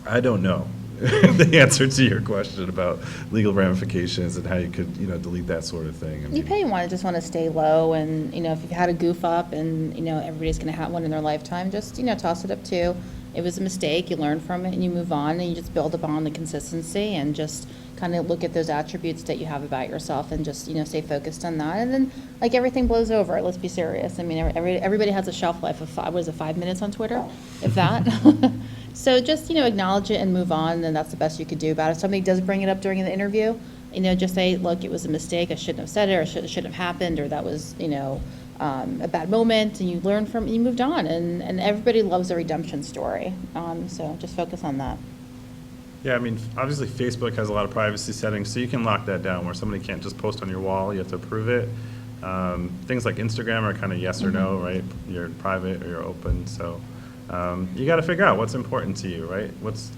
I don't know the answer to your question about legal ramifications and how you could, delete that sort of thing. I You mean, probably just want to stay low, and, if you've had a goof up and, everybody's going to have one in their lifetime, just, toss it up too. It was a mistake, you learn from it, and you move on, and you just build upon the consistency and just kind of look at those attributes that you have about yourself and just, stay focused on that. And then, everything blows over, let's be serious. I mean, everybody has a shelf life of 5 minutes on Twitter, if that. So just, acknowledge it and move on, and that's the best you could do about it. If somebody does bring it up during the interview, just say, look, it was a mistake, I shouldn't have said it, or it shouldn't have happened, or that was, a bad moment, and you learn from it, you moved on, and everybody loves a redemption story. So just focus on that. yeah, I mean, obviously Facebook has a lot of privacy settings, so you can lock that down where somebody can't just post on your wall, you have to approve it. Things like Instagram are kind of yes or no, right? You're private or you're open, so you got to figure out what's important to you, right?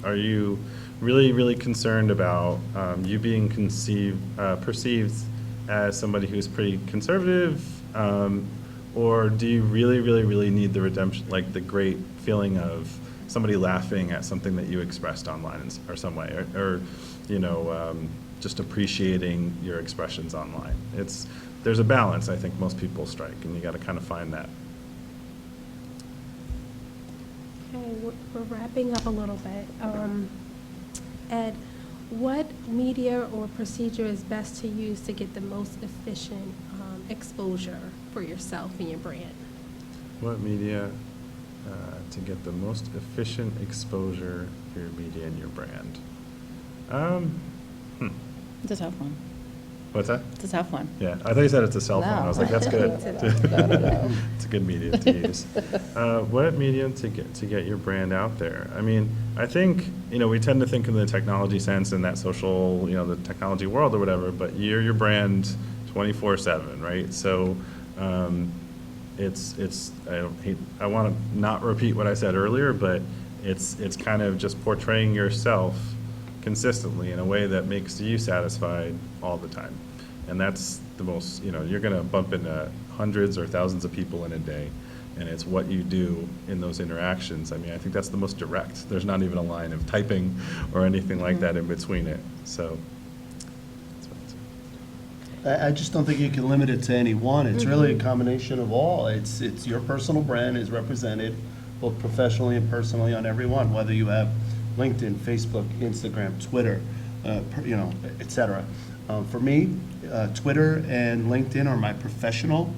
Are you really, really concerned about you being perceived as somebody who's pretty conservative, or do you really, really, really need the redemption, like the great feeling of somebody laughing at something that you expressed online or some way, or just appreciating your expressions online? There's a balance I think most people strike, and you got to kind of find that. Okay, we're wrapping up a little bit. Ed, what media or procedure is best to use to get the most efficient exposure for yourself and your brand? What media to get the most efficient exposure for your media and your brand? It's a tough one. What's that? It's a tough one. Yeah, I thought you said it's a cell phone. I was like, that's good. No. It's a good medium to use. What medium to get your brand out there? I mean, I think, we tend to think in the technology sense and that social, the technology world or whatever, but you're your brand 24/7, right? So I want to not repeat what I said earlier, but it's kind of just portraying yourself consistently in a way that makes you satisfied all the time. And that's the most, you're going to bump into hundreds or thousands of people in a day, and it's what you do in those interactions. I mean, I think that's the most direct. There's not even a line of typing or anything like that in between it. So that's what I'd say. I just don't think you can limit it to any one. It's really a combination of all. It's your personal brand is represented both professionally and personally on every one, whether you have LinkedIn, Facebook, Instagram, Twitter, et cetera. For me, Twitter and LinkedIn are my professional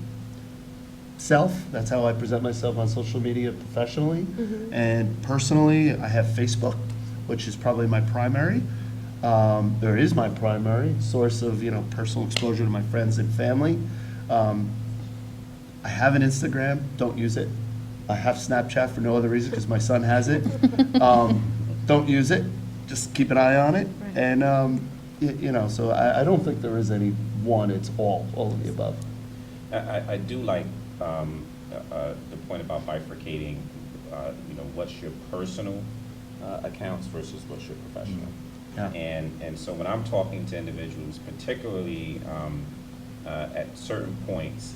self. That's how I present myself on social media professionally. And personally, I have Facebook, which is probably my primary. There is my primary source of, personal exposure to my friends and family. I have an Instagram, don't use it. I have Snapchat for no other reason because my son has it. Don't use it, just keep an eye on it. Right. And, so I don't think there is any one, it's all of the above. I do like the point about bifurcating, what's your personal accounts versus what's your professional. Yeah. And so when I'm talking to individuals, particularly at certain points,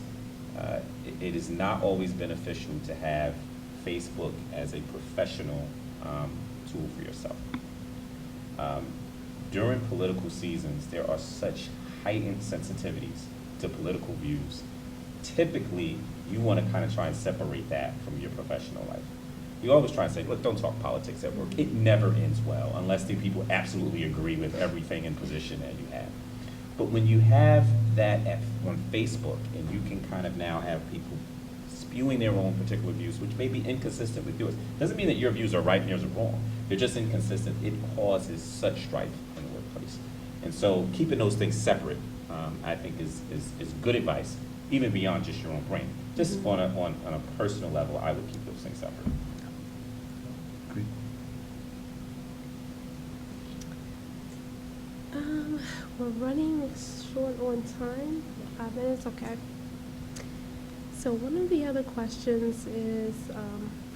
it is not always beneficial to have Facebook as a professional tool for yourself. During political seasons, there are such heightened sensitivities to political views. Typically, you want to kind of try and separate that from your professional life. You always try and say, look, don't talk politics at work. It never ends well unless the people absolutely agree with everything and position that you have. But when you have that on Facebook, and you can kind of now have people spewing their own particular views, which may be inconsistent with yours, doesn't mean that your views are right and yours are wrong. They're just inconsistent. It causes such strife in the workplace. And so keeping those things separate, I think is good advice, even beyond just your own brain. Just on a personal level, I would keep those things separate. Agreed. We're running short on time. 5 minutes, okay. So one of the other questions is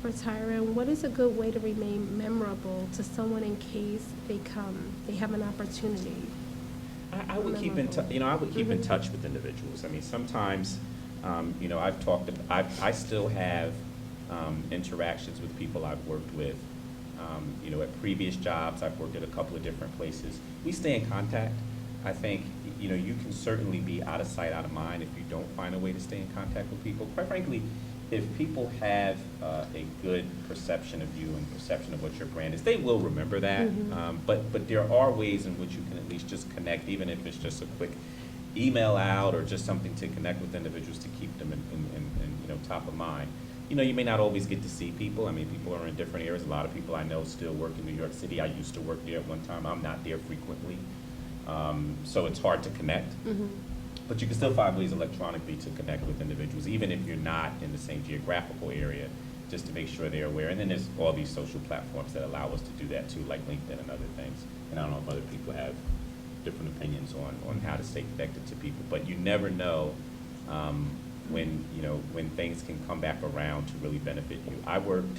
for Tyrin, what is a good way to remain memorable to someone in case they have an opportunity? I would keep in touch. I would keep in touch with individuals. I mean, sometimes, I still have interactions with people I've worked with. At previous jobs, I've worked at a couple of different places. We stay in contact. I think, you can certainly be out of sight, out of mind if you don't find a way to stay in contact with people. Quite frankly, if people have a good perception of you and perception of what your brand is, they will remember that. But there are ways in which you can at least just connect, even if it's just a quick email out or just something to connect with individuals to keep them in top of mind. You may not always get to see people. I mean, people are in different areas. A lot of people I know still work in New York City. I used to work there at one time. I'm not there frequently. So it's hard to connect. But you can still find ways electronically to connect with individuals, even if you're not in the same geographical area, just to make sure they're aware. And then there's all these social platforms that allow us to do that too, like LinkedIn and other things. And I don't know if other people have different opinions on how to stay connected to people, but you never know when things can come back around to really benefit you. I worked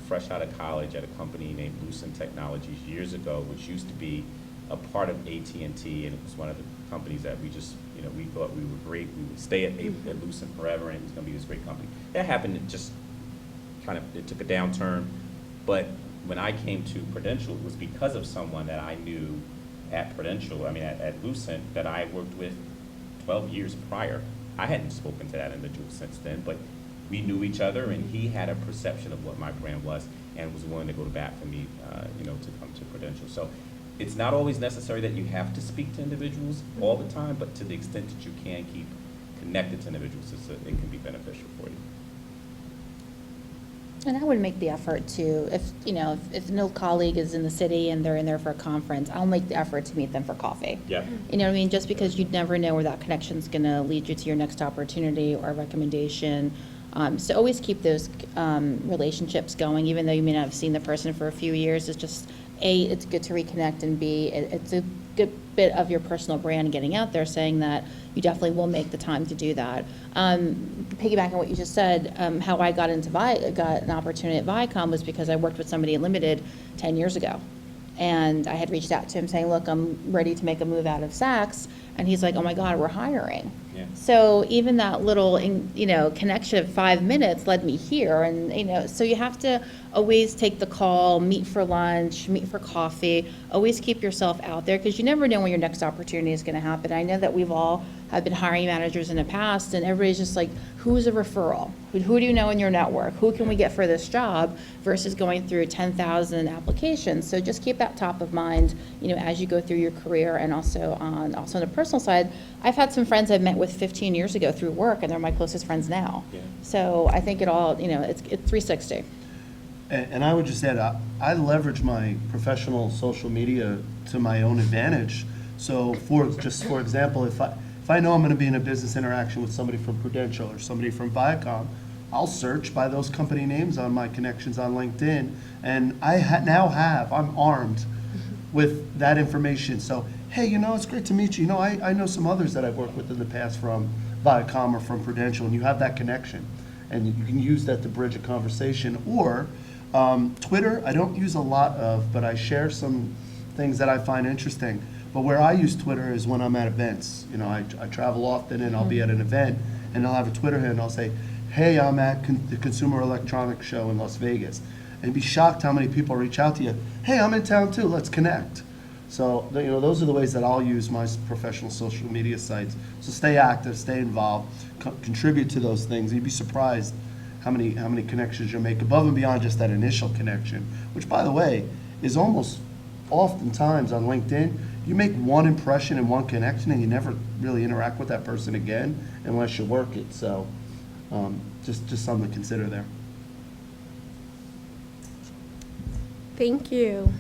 fresh out of college at a company named Lucent Technologies years ago, which used to be a part of AT&T, and it was one of the companies that we just, we thought we were great. We would stay at Lucent forever, and it was going to be this great company. That happened, it just kind of, it took a downturn. But when I came to Prudential, it was because of someone that I knew at Prudential, at Lucent, that I worked with 12 years prior. I hadn't spoken to that individual since then, but we knew each other, and he had a perception of what my brand was and was willing to go to bat for me, to come to Prudential. So it's not always necessary that you have to speak to individuals all the time, but to the extent that you can keep connected to individuals, it can be beneficial for you. And I would make the effort to, if no colleague is in the city and they're in there for a conference, I'll make the effort to meet them for coffee. Yeah. You know what I mean? Just because you'd never know where that connection's gonna lead you to your next opportunity or recommendation. So always keep those relationships going, even though you may not have seen the person for a few years. It's just, A, it's good to reconnect, and B, it's a good bit of your personal brand getting out there, saying that you definitely will make the time to do that. Piggybacking on what you just said, how I got an opportunity at Viacom was because I worked with somebody at Limited 10 years ago. And I had reached out to him saying, look, I'm ready to make a move out of Saks. And he's like, oh my God, we're hiring. Yeah. So even that little, connection of 5 minutes led me here. And, so you have to always take the call, meet for lunch, meet for coffee, always keep yourself out there, because you never know when your next opportunity is going to happen. I know that we've all have been hiring managers in the past, and everybody's just like, who's a referral? Who do you know in your network? Who can we get for this job? Versus going through 10,000 applications. So just keep that top of mind, as you go through your career, and also on the personal side. I've had some friends I've met with 15 years ago through work, and they're my closest friends now. Yeah. So I think it all, it's 360. And I would just add, I leverage my professional social media to my own advantage. So for example, if I know I'm going to be in a business interaction with somebody from Prudential or somebody from Viacom, I'll search by those company names on my connections on LinkedIn, and I'm armed with that information. So, hey, it's great to meet you. I know some others that I've worked with in the past from Viacom or from Prudential, and you have that connection. And you can use that to bridge a conversation. Or Twitter, I don't use a lot of, but I share some things that I find interesting. But where I use Twitter is when I'm at events. I travel often, and I'll be at an event, and I'll have a Twitter handle, and I'll say, hey, I'm at the Consumer Electronics Show in Las Vegas. And be shocked how many people reach out to you. Hey, I'm in town too, let's connect. So, those are the ways that I'll use my professional social media sites. So stay active, stay involved, contribute to those things. You'd be surprised how many connections you'll make above and beyond just that initial connection, which, by the way, is almost oftentimes on LinkedIn. You make one impression and one connection, and you never really interact with that person again unless you work it. So just something to consider there. Thank you.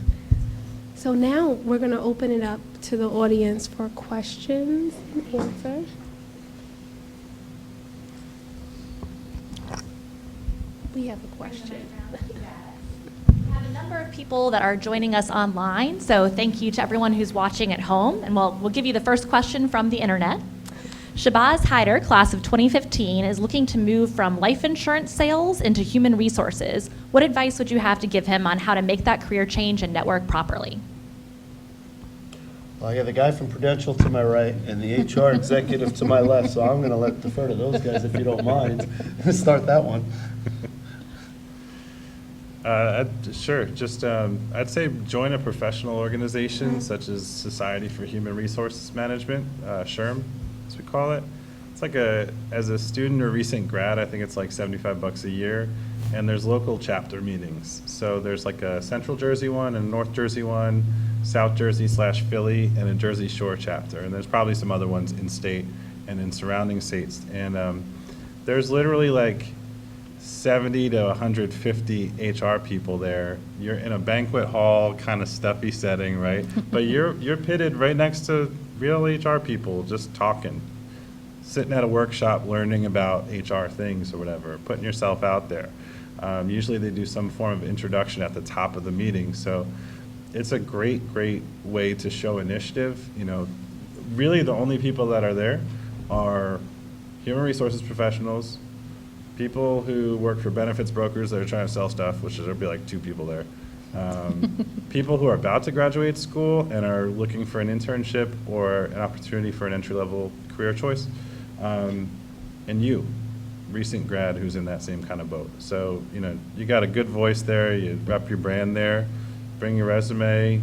So now we're going to open it up to the audience for questions and answers. We have a question. We have a number of people that are joining us online, so thank you to everyone who's watching at home. And we'll give you the first question from the internet. Shabazz Hyder, class of 2015, is looking to move from life insurance sales into human resources. What advice would you have to give him on how to make that career change and network properly? Well, I got the guy from Prudential to my right and the HR executive to my left, so I'm going to defer to those guys if you don't mind. Start that one. Sure. Just I'd say join a professional organization such as Society for Human Resources Management, SHRM, as we call it. It's like as a student or recent grad, I think it's like $75 a year, and there's local chapter meetings. So there's like a Central Jersey one and North Jersey one, South Jersey / Philly, and a Jersey Shore chapter. And there's probably some other ones in state and in surrounding states. And there's literally like 70 to 150 HR people there. You're in a banquet hall, kind of stuffy setting, right? But you're pitted right next to real HR people, just talking, sitting at a workshop, learning about HR things or whatever, putting yourself out there. Usually they do some form of introduction at the top of the meeting. So it's a great way to show initiative. Really the only people that are there are human resources professionals, people who work for benefits brokers that are trying to sell stuff, which there'll be like 2 people there. People who are about to graduate school and are looking for an internship or an opportunity for an entry-level career choice. And you, recent grad who's in that same kind of boat. So, you got a good voice there, you rep your brand there, bring your resume,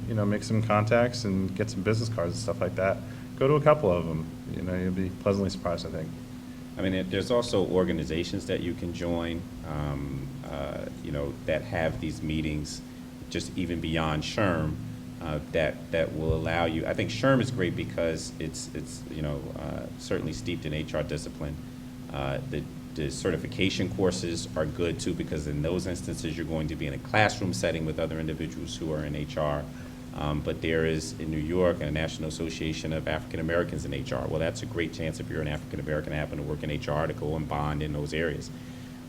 make some contacts and get some business cards and stuff like that. Go to a couple of them. You'll be pleasantly surprised, I think. I mean, there's also organizations that you can join, that have these meetings, just even beyond SHRM, that will allow you. I think SHRM is great because it's certainly steeped in HR discipline. The The certification courses are good too, because in those instances, you're going to be in a classroom setting with other individuals who are in HR. But there is, in New York, a National Association of African Americans in HR. Well, that's a great chance if you're an African American and happen to work in HR to go and bond in those areas.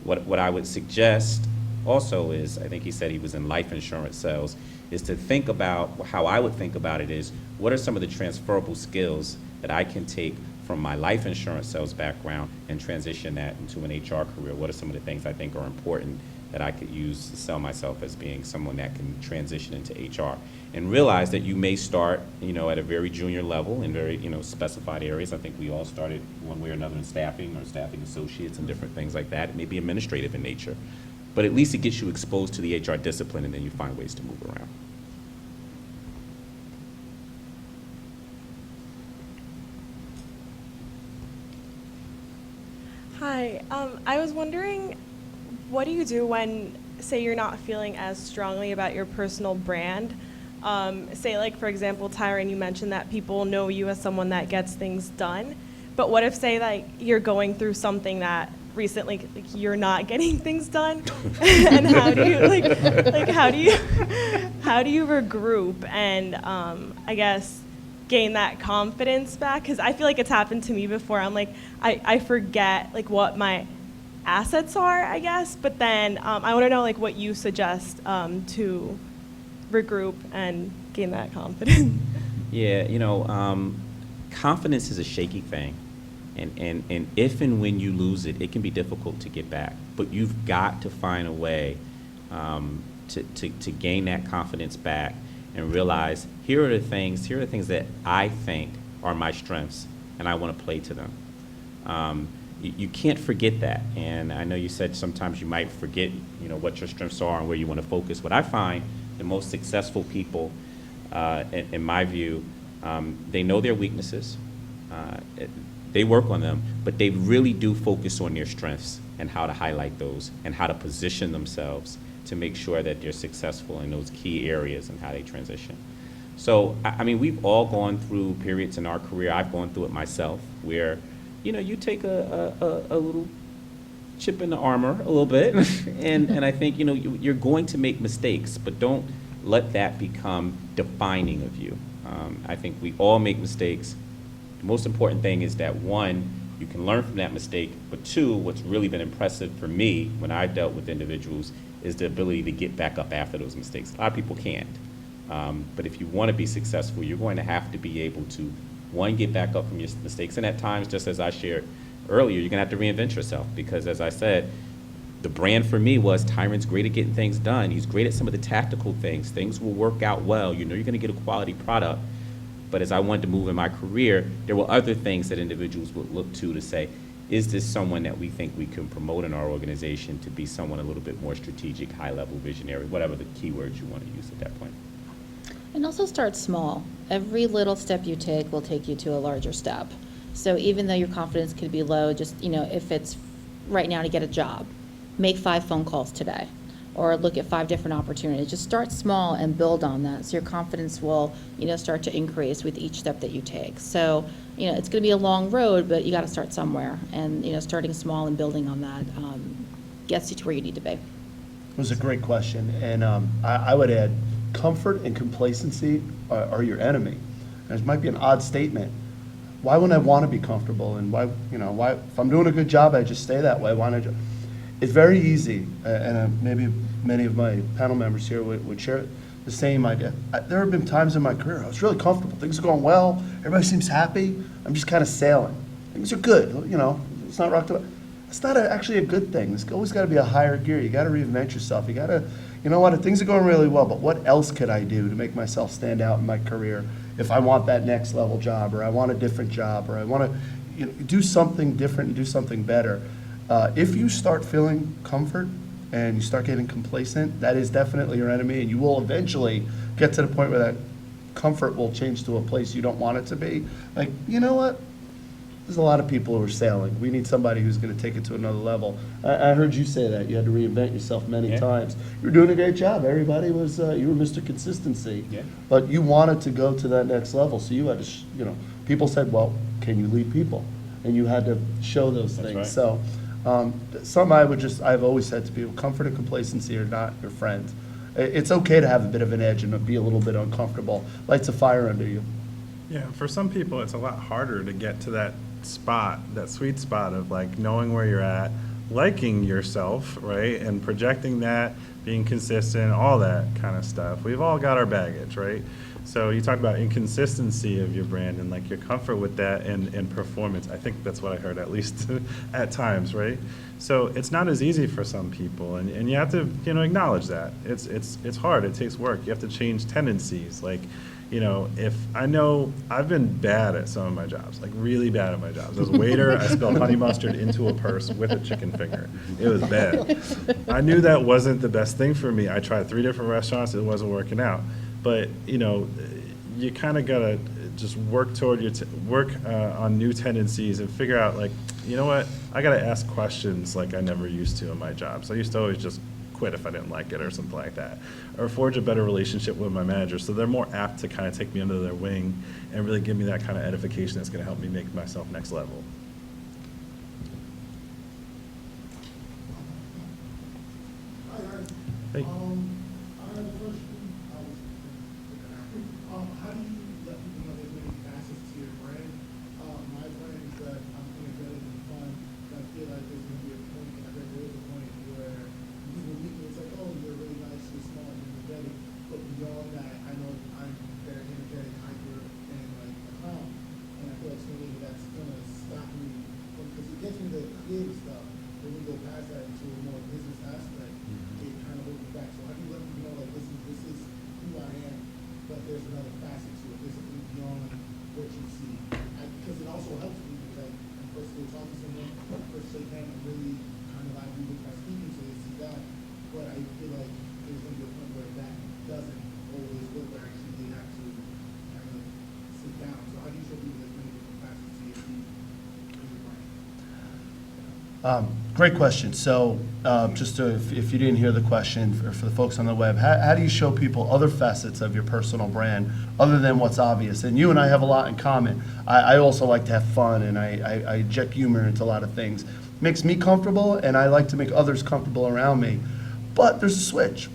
What I would suggest also is, I think he said he was in life insurance sales, is to think about, how I would think about it is, what are some of the transferable skills that I can take from my life insurance sales background and transition that into an HR career? What are some of the things I think are important that I could use to sell myself as being someone that can transition into HR? And realize that you may start, at a very junior level in very, specified areas. I think we all started one way or another in staffing or staffing associates and different things like that. It may be administrative in nature, but at least it gets you exposed to the HR discipline, and then you find ways to move around. Hi, I was wondering, what do you do when, say, you're not feeling as strongly about your personal brand? Say, like, for example, Tyrin, you mentioned that people know you as someone that gets things done, but what if, say, like, you're going through something that recently, like, you're not getting things done? And how do you, how do you regroup and, I guess, gain that confidence back? Because I feel like it's happened to me before. I'm like, I forget, like, what my assets are, I guess, but then I want to know, like, what you suggest to regroup and gain that confidence. Yeah, confidence is a shaky thing. And if and when you lose it, it can be difficult to get back. But you've got to find a way to gain that confidence back and realize, here are the things that I think are my strengths, and I want to play to them. You can't forget that. And I know you said sometimes you might forget, what your strengths are and where you want to focus. What I find the most successful people, in my view, they know their weaknesses. They work on them, but they really do focus on their strengths and how to highlight those and how to position themselves to make sure that they're successful in those key areas and how they transition. So, I mean, we've all gone through periods in our career. I've gone through it myself, where, you take a little chip in the armor a little bit, and I think, you're going to make mistakes, but don't let that become defining of you. I think we all make mistakes. The most important thing is that, one, you can learn from that mistake, but two, what's really been impressive for me when I've dealt with individuals is the ability to get back up after those mistakes. A lot of people can't. But if you want to be successful, you're going to have to be able to, one, get back up from your mistakes, and at times, just as I shared earlier, you're going to have to reinvent yourself, because, as I said, the brand for me was Tyron's great at getting things done. He's great at some of the tactical things. Things will work out well. You're going to get a quality product. But as I wanted to move in my career, there were other things that individuals would look to say, is this someone that we think we can promote in our organization to be someone a little bit more strategic, high-level visionary, whatever the keywords you want to use at that point. And also start small. Every little step you take will take you to a larger step. So even though your confidence could be low, just, if it's right now to get a job, make 5 phone calls today, or look at 5 different opportunities. Just start small and build on that, so your confidence will, start to increase with each step that you take. So, it's going to be a long road, but you got to start somewhere, and, starting small and building on that gets you to where you need to be. It was a great question, and I would add, comfort and complacency are your enemy. And it might be an odd statement. Why wouldn't I want to be comfortable? And why, if I'm doing a good job, I just stay that way. Why not? It's very easy, and maybe many of my panel members here would share the same idea. There have been times in my career I was really comfortable. Things are going well. Everybody seems happy. I'm just kind of sailing. Things are good. It's not rocked up. It's not actually a good thing. There's always got to be a higher gear. You got to reinvent yourself. You got to, things are going really well, but what else could I do to make myself stand out in my career if I want that next level job, or I want a different job, or I want to do something different and do something better? If you start feeling comfort and you start getting complacent, that is definitely your enemy, and you will eventually get to the point where that comfort will change to a place you don't want it to be. Like, you know what? There's a lot of people who are sailing. We need somebody who's going to take it to another level. I heard you say that. You had to reinvent yourself many times. You were doing a great job. Everybody was, you were Mr. Consistency. Yeah. But you wanted to go to that next level, so you had to, people said, well, can you lead people? And you had to show those things. Right. So Some I've always said to people, comfort and complacency are not your friends. It's okay to have a bit of an edge and be a little bit uncomfortable. Lights a fire under you. Yeah, for some people, it's a lot harder to get to that spot, that sweet spot of like knowing where you're at, liking yourself, right? And projecting that, being consistent, all that kind of stuff. We've all got our baggage, right? So you talked about inconsistency of your brand and like your comfort with that and performance. I think that's what I heard, at least at times, right? So it's not as easy for some people, and you have to, acknowledge that. It's hard, it takes work. You have to change tendencies. Like, if I know I've been bad at some of my jobs, like really bad at my jobs. As a waiter, I spilled honey mustard into a purse with a chicken finger. It was bad. I knew that wasn't the best thing for me. I tried 3 different restaurants, it wasn't working out. But, you kind of gotta just work toward on new tendencies and figure out, like, you know what, I gotta ask questions like I never used to in my jobs. I used to always just quit if I didn't like it or something like that, or forge a better relationship with my manager, so they're more apt to kind of take me under their wing and really give me that kind of edification that's gonna help me make myself next level. Hey. I have a question. How do you let people know there's many facets to your brand? My brand is that I'm energetic and fun. I feel like there's going to be a point, and I bet there is a point where people meet me, it's like, oh, you're really nice, you're smart, you're energetic. But beyond that, I know I'm very energetic, hyper, and like a clown. And I feel like to me that's going to stop me because it gets me the creative stuff. When we go past that into a more business aspect, it kind of holds me back. So how do you let people know, like, this is who I am, but there's another facet to it. There's something beyond what you see. Because it also helps me because I'm first go talk to someone, first shake hand, I'm really kind of like you by speaking to this guy. But I feel like there's going to be a point where that doesn't always work, where actually they have to kind of sit down. So how do you show people there's many different facets to your brand? Great question. So just if you didn't hear the question, for the folks on the web, how do you show people other facets of your personal brand other than what's obvious? And you and I have a lot in common. I also like to have fun, and I inject humor into a lot of things. Makes me comfortable, and I like to make others comfortable around me. But there's a switch.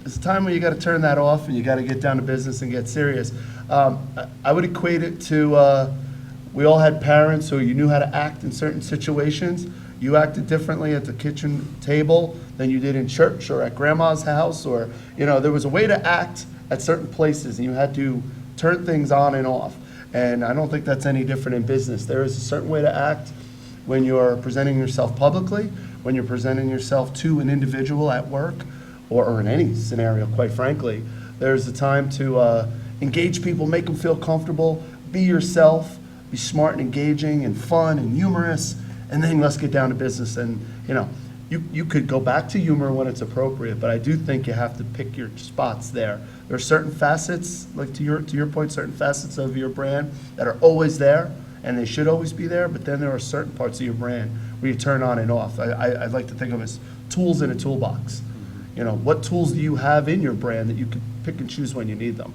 There's a time where you got to turn that off, and you got to get down to business and get serious. I would equate it to we all had parents who you knew how to act in certain situations. You acted differently at the kitchen table than you did in church or at grandma's house, or, there was a way to act at certain places, and you had to turn things on and off. And I don't think that's any different in business. There is a certain way to act when you're presenting yourself publicly, when you're presenting yourself to an individual at work, or in any scenario, quite frankly. There's a time to engage people, make them feel comfortable, be yourself, be smart and engaging and fun and humorous. And then let's get down to business. And, you could go back to humor when it's appropriate, but I do think you have to pick your spots there. There are certain facets, like to your point, certain facets of your brand that are always there, and they should always be there, but then there are certain parts of your brand where you turn on and off. I'd like to think of as tools in a toolbox. What tools do you have in your brand that you can pick and choose when you need them?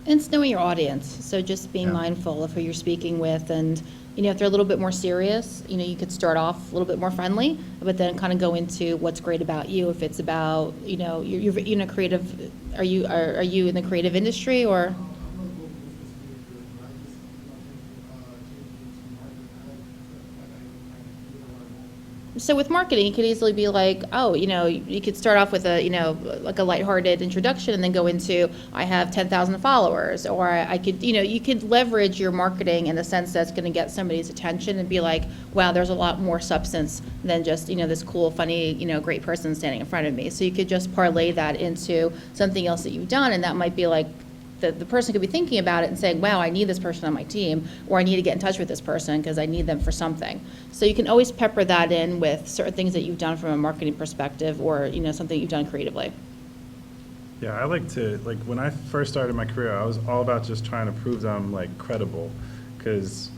And it's knowing your audience, so just being Yeah. mindful of who you're speaking with, and, if they're a little bit more serious, you could start off a little bit more friendly, but then kind of go into what's great about you. If it's about, you're in a creative, are you in the creative industry, or? I'm not going to business creator, but I just So with marketing, it could easily be like, oh, you could start off with a, like a lighthearted introduction and then go into, I have 10,000 followers, or I could, you could leverage your marketing in the sense that's going to get somebody's attention and be like, wow, there's a lot more substance than just, this cool, funny, great person standing in front of me. So you could just parlay that into something else that you've done, and that might be like, the person could be thinking about it and saying, wow, I need this person on my team, or I need to get in touch with this person because I need them for something. So you can always pepper that in with certain things that you've done from a marketing perspective, or, something you've done creatively. Yeah, I like when I first started my career, I was all about just trying to prove that I'm credible, because,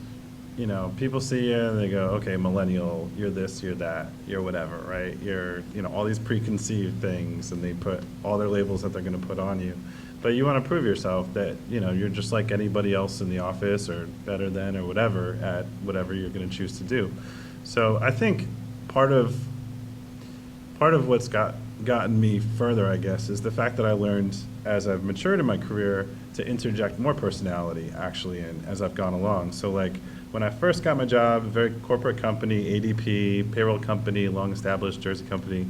people see you and they go, okay, millennial, you're this, you're that, you're whatever, right? You're, all these preconceived things, and they put all their labels that they're going to put on you. But you want to prove yourself that, you're just like anybody else in the office, or better than, or whatever, at whatever you're going to choose to do. So I think part of what's gotten me further, I guess, is the fact that I learned as I've matured in my career to interject more personality actually in as I've gone along. So like when I first got my job, a very corporate company, ADP, payroll company, long-established Jersey company,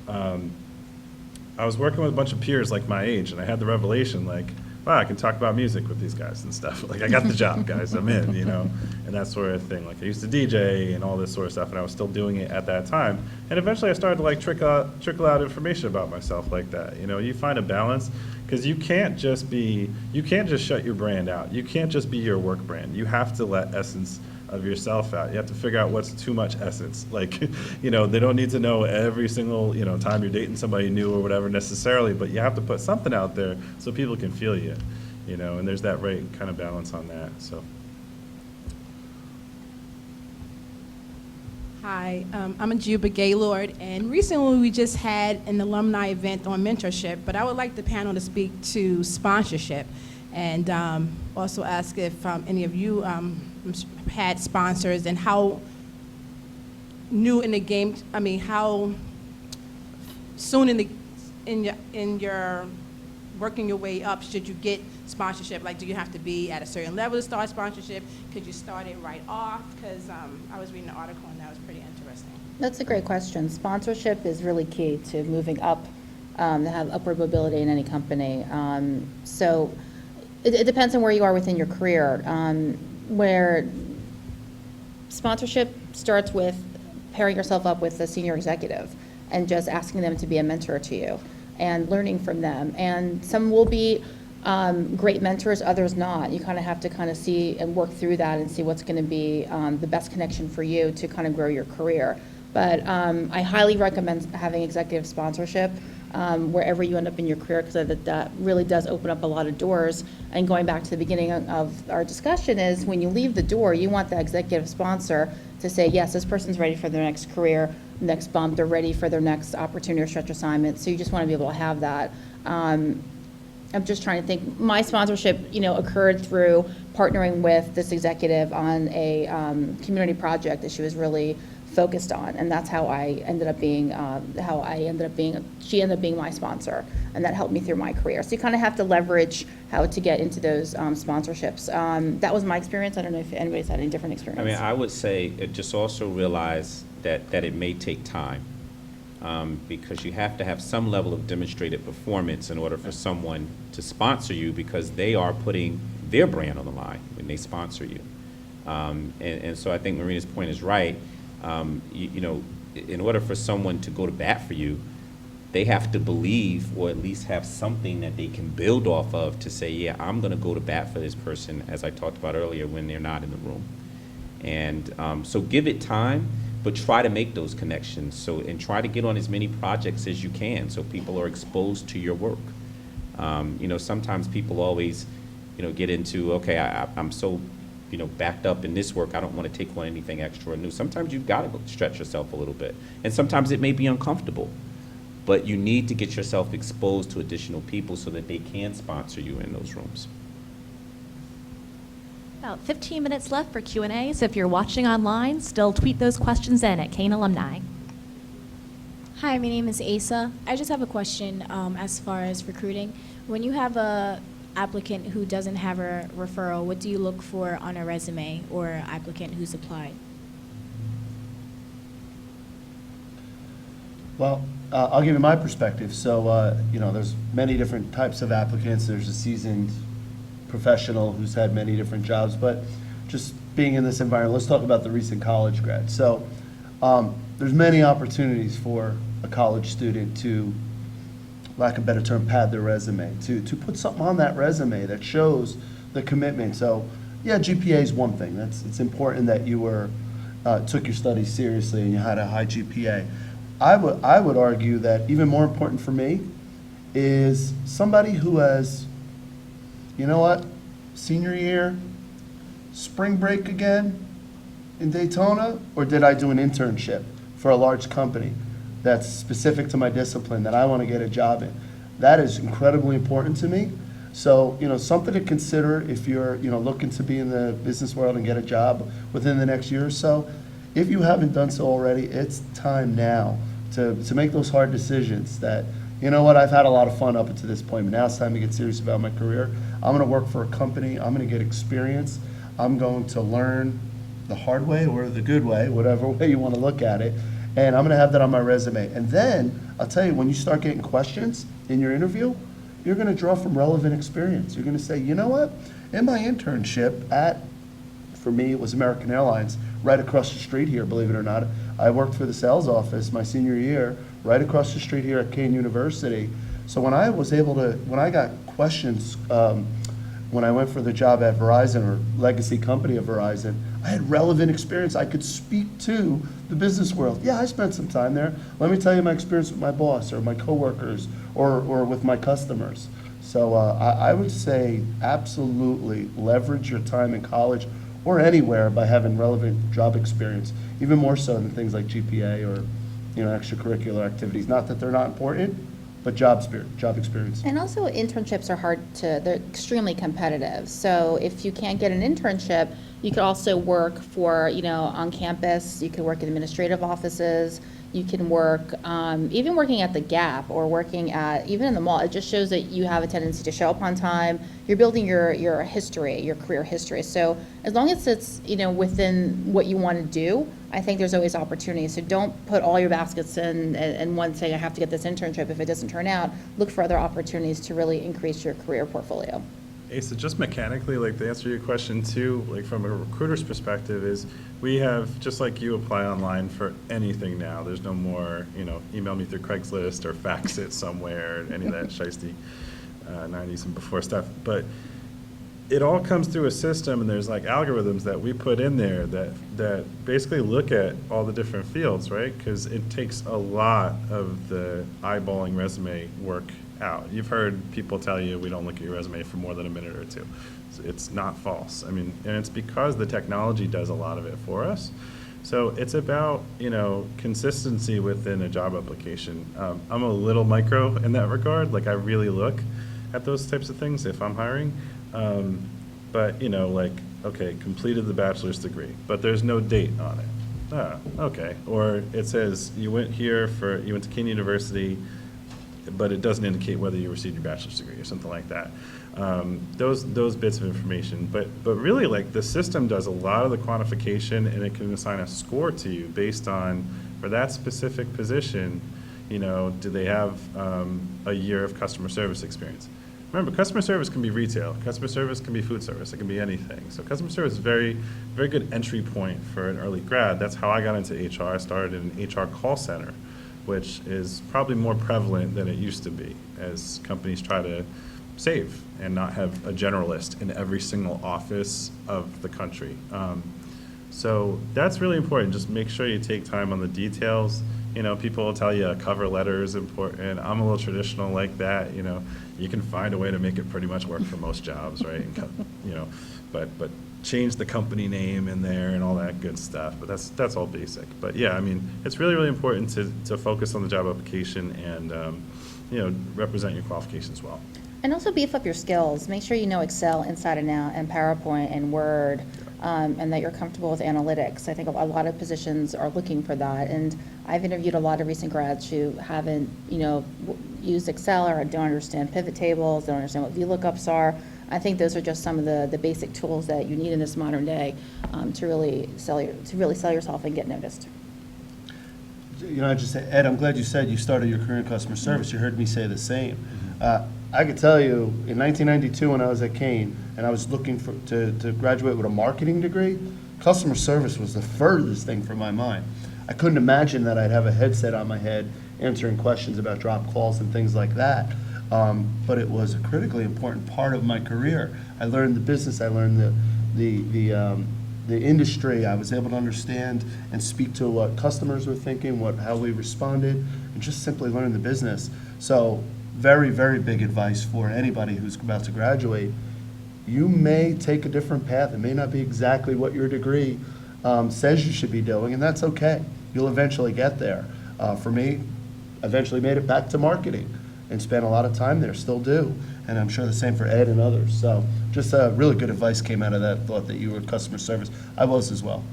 I was working with a bunch of peers like my age, and I had the revelation, like, wow, I can talk about music with these guys and stuff. Like, I got the job, guys, I'm in, you know, and that sort of thing. Like, I used to DJ and all this sort of stuff, and I was still doing it at that time. And eventually I started to, like, trickle out information about myself like that. You know, you find a balance, because you can't just shut your brand out. You can't just be your work brand. You have to let essence of yourself out. You have to figure out what's too much essence. Like, you know, they don't need to know every single, you know, time you're dating somebody new or whatever necessarily, but you have to put something out there so people can feel you, you know, and there's that right kind of balance on that, so. Hi, I'm Ajuba Gaylord, and recently we just had an alumni event on mentorship, but I would like the panel to speak to sponsorship and also ask if any of you had sponsors and how new in the game, I mean, how soon in your working your way up should you get sponsorship? Like, do you have to be at a certain level to start sponsorship? Could you start it right off? Because I was reading an article and that was pretty interesting. That's a great question. Sponsorship is really key to moving up, to have upward mobility in any company. So it depends on where you are within your career. Where sponsorship starts with pairing yourself up with a senior executive and just asking them to be a mentor to you and learning from them. And some will be great mentors, others not. You kind of have to kind of see and work through that and see what's going to be the best connection for you to kind of grow your career. But I highly recommend having executive sponsorship wherever you end up in your career, because that really does open up a lot of doors. And going back to the beginning of our discussion is when you leave the door, you want the executive sponsor to say, yes, this person's ready for their next career, next bump, they're ready for their next opportunity or stretch assignment. So you just want to be able to have that. I'm just trying to think. My sponsorship, you know, occurred through partnering with this executive on a community project that she was really focused on, and that's how I ended up being, she ended up being my sponsor, and that helped me through my career. So you kind of have to leverage how to get into those sponsorships. That was my experience. I don't know if anybody's had any different experience. I mean, I would say just also realize that it may take time, because you have to have some level of demonstrated performance in order for someone to sponsor you, because they are putting their brand on the line when they sponsor you. And so I think Marina's point is right. You know, in order for someone to go to bat for you, they have to believe, or at least have something that they can build off of to say, yeah, I'm going to go to bat for this person, as I talked about earlier, when they're not in the room. And so give it time, but try to make those connections. So, and try to get on as many projects as you can so people are exposed to your work. You know, sometimes people always, you know, get into, okay, I'm so, you know, backed up in this work, I don't want to take on anything extra or new. Sometimes you've got to stretch yourself a little bit. And sometimes it may be uncomfortable, but you need to get yourself exposed to additional people so that they can sponsor you in those rooms. About 15 minutes left for Q&A, so if you're watching online, still tweet those questions in at Kean Alumni. Hi, my name is Asa. I just have a question as far as recruiting. When you have a applicant who doesn't have a referral, what do you look for on a resume or applicant who's applied? Well, I'll give you my perspective. So, you know, there's many different types of applicants. There's a seasoned professional who's had many different jobs, but just being in this environment, let's talk about the recent college grad. So, there's many opportunities for a college student to, lack of a better term, pad their resume, to put something on that resume that shows the commitment. So, yeah, GPA is one thing. It's important that you took your studies seriously and you had a high GPA. I would argue that even more important for me is somebody who has, you know what, senior year, spring break again in Daytona, or did I do an internship for a large company that's specific to my discipline that I want to get a job in? That is incredibly important to me. So, you know, something to consider if you're, you know, looking to be in the business world and get a job within the next year or so if you haven't done so already, it's time now to make those hard decisions that, you know what, I've had a lot of fun up until this point, but now it's time to get serious about my career. I'm going to work for a company. I'm going to get experience. I'm going to learn the hard way or the good way, whatever way you want to look at it, and I'm going to have that on my resume. And then, I'll tell you, when you start getting questions in your interview, you're going to draw from relevant experience. You're going to say, you know what, in my internship at, for me, it was American Airlines, right across the street here, believe it or not. I worked for the sales office my senior year, right across the street here at Kean University. So when I was able to, when I got questions, when I went for the job at Verizon, or legacy company of Verizon, I had relevant experience. I could speak to the business world. Yeah, I spent some time there. Let me tell you my experience with my boss or my coworkers or with my customers. So I would say absolutely leverage your time in college or anywhere by having relevant job experience, even more so than things like GPA or, you know, extracurricular activities. Not that they're not important, but job experience. And also internships are they're extremely competitive. So if you can't get an internship, you could also work for, you know, on campus, you could work in administrative offices, you can work, even working at the Gap or working at, even in the mall. It just shows that you have a tendency to show up on time. You're building your history, your career history. So as long as it's, you know, within what you want to do, I think there's always opportunities. So don't put all your baskets in one thing. I have to get this internship. If it doesn't turn out, look for other opportunities to really increase your career portfolio. Asa, just mechanically, like to answer your question too, like from a recruiter's perspective is we have, just like you apply online for anything now, there's no more, you know, email me through Craigslist or fax it somewhere, any of that shiesty 90s and before stuff. But it all comes through a system, and there's like algorithms that we put in there that basically look at all the different fields, right? Because it takes a lot of the eyeballing resume work out. You've heard people tell you we don't look at your resume for more than a minute or two. It's not false. I mean, and it's because the technology does a lot of it for us. So it's about, you know, consistency within a job application. I'm a little micro in that regard. Like I really look at those types of things if I'm hiring. But, you know, like, okay, completed the bachelor's degree, but there's no date on it. Ah, okay. Or it says you went to Kean University, but it doesn't indicate whether you received your bachelor's degree or something like that. Those bits of information, but really, like, the system does a lot of the quantification, and it can assign a score to you based on, for that specific position, you know, do they have a year of customer service experience? Remember, customer service can be retail, customer service can be food service, it can be anything. So customer service is a very, very good entry point for an early grad. That's how I got into HR. I started in an HR call center, which is probably more prevalent than it used to be as companies try to save and not have a generalist in every single office of the country. So that's really important. Just make sure you take time on the details. You know, people will tell you a cover letter is important. I'm a little traditional like that, you know. You can find a way to make it pretty much work for most jobs, right? And, you know, but change the company name in there and all that good stuff. But that's all basic. But yeah, I mean, it's really, really important to focus on the job application and, you know, represent your qualifications well. And also beef up your skills. Make sure you know Excel inside and out, and PowerPoint and Word, and that you're comfortable with analytics. I think a lot of positions are looking for that. And I've interviewed a lot of recent grads who haven't, you know, used Excel or don't understand pivot tables, don't understand what VLOOKUPs are. I think those are just some of the basic tools that you need in this modern day to really sell yourself and get noticed. You know, I just say, Ed, I'm glad you said you started your career in customer service. You heard me say the same. I could tell you, in 1992 when I was at Kean, and I was looking to graduate with a marketing degree, customer service was the furthest thing from my mind. I couldn't imagine that I'd have a headset on my head answering questions about drop calls and things like that. But it was a critically important part of my career. I learned the business, I learned the industry. I was able to understand and speak to what customers were thinking, how we responded, and just simply learn the business. So very, very big advice for anybody who's about to graduate. You may take a different path. It may not be exactly what your degree says you should be doing, and that's okay. You'll eventually get there. For me, eventually made it back to marketing and spent a lot of time there, still do. And I'm sure the same for Ed and others. So just really good advice came out of that thought that you were customer service. I was as well.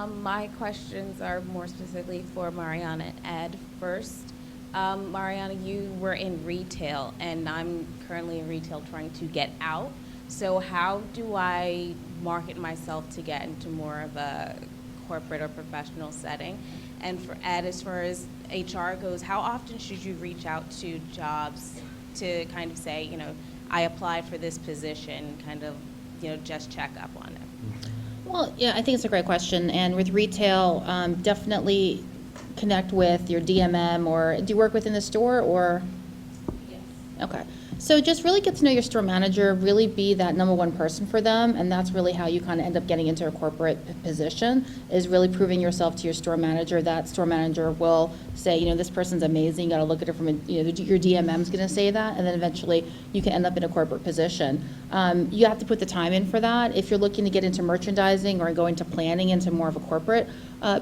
My questions are more specifically for Mariana and Ed first. Mariana, you were in retail, and I'm currently in retail trying to get out. So how do I market myself to get into more of a corporate or professional setting? And for Ed, as far as HR goes, how often should you reach out to jobs to kind of say, you know, I applied for this position, kind of, you know, just check up on it? Well, yeah, I think it's a great question. And with retail, definitely connect with your DMM, or do you work within the store, or? Yes. Okay. So just really get to know your store manager, really be that number one person for them, and that's really how you kind of end up getting into a corporate position, is really proving yourself to your store manager. That store manager will say, you know, this person's amazing, you got to look at it from a, you know, your DMM's going to say that, and then eventually you can end up in a corporate position. You have to put the time in for that. If you're looking to get into merchandising or go into planning into more of a corporate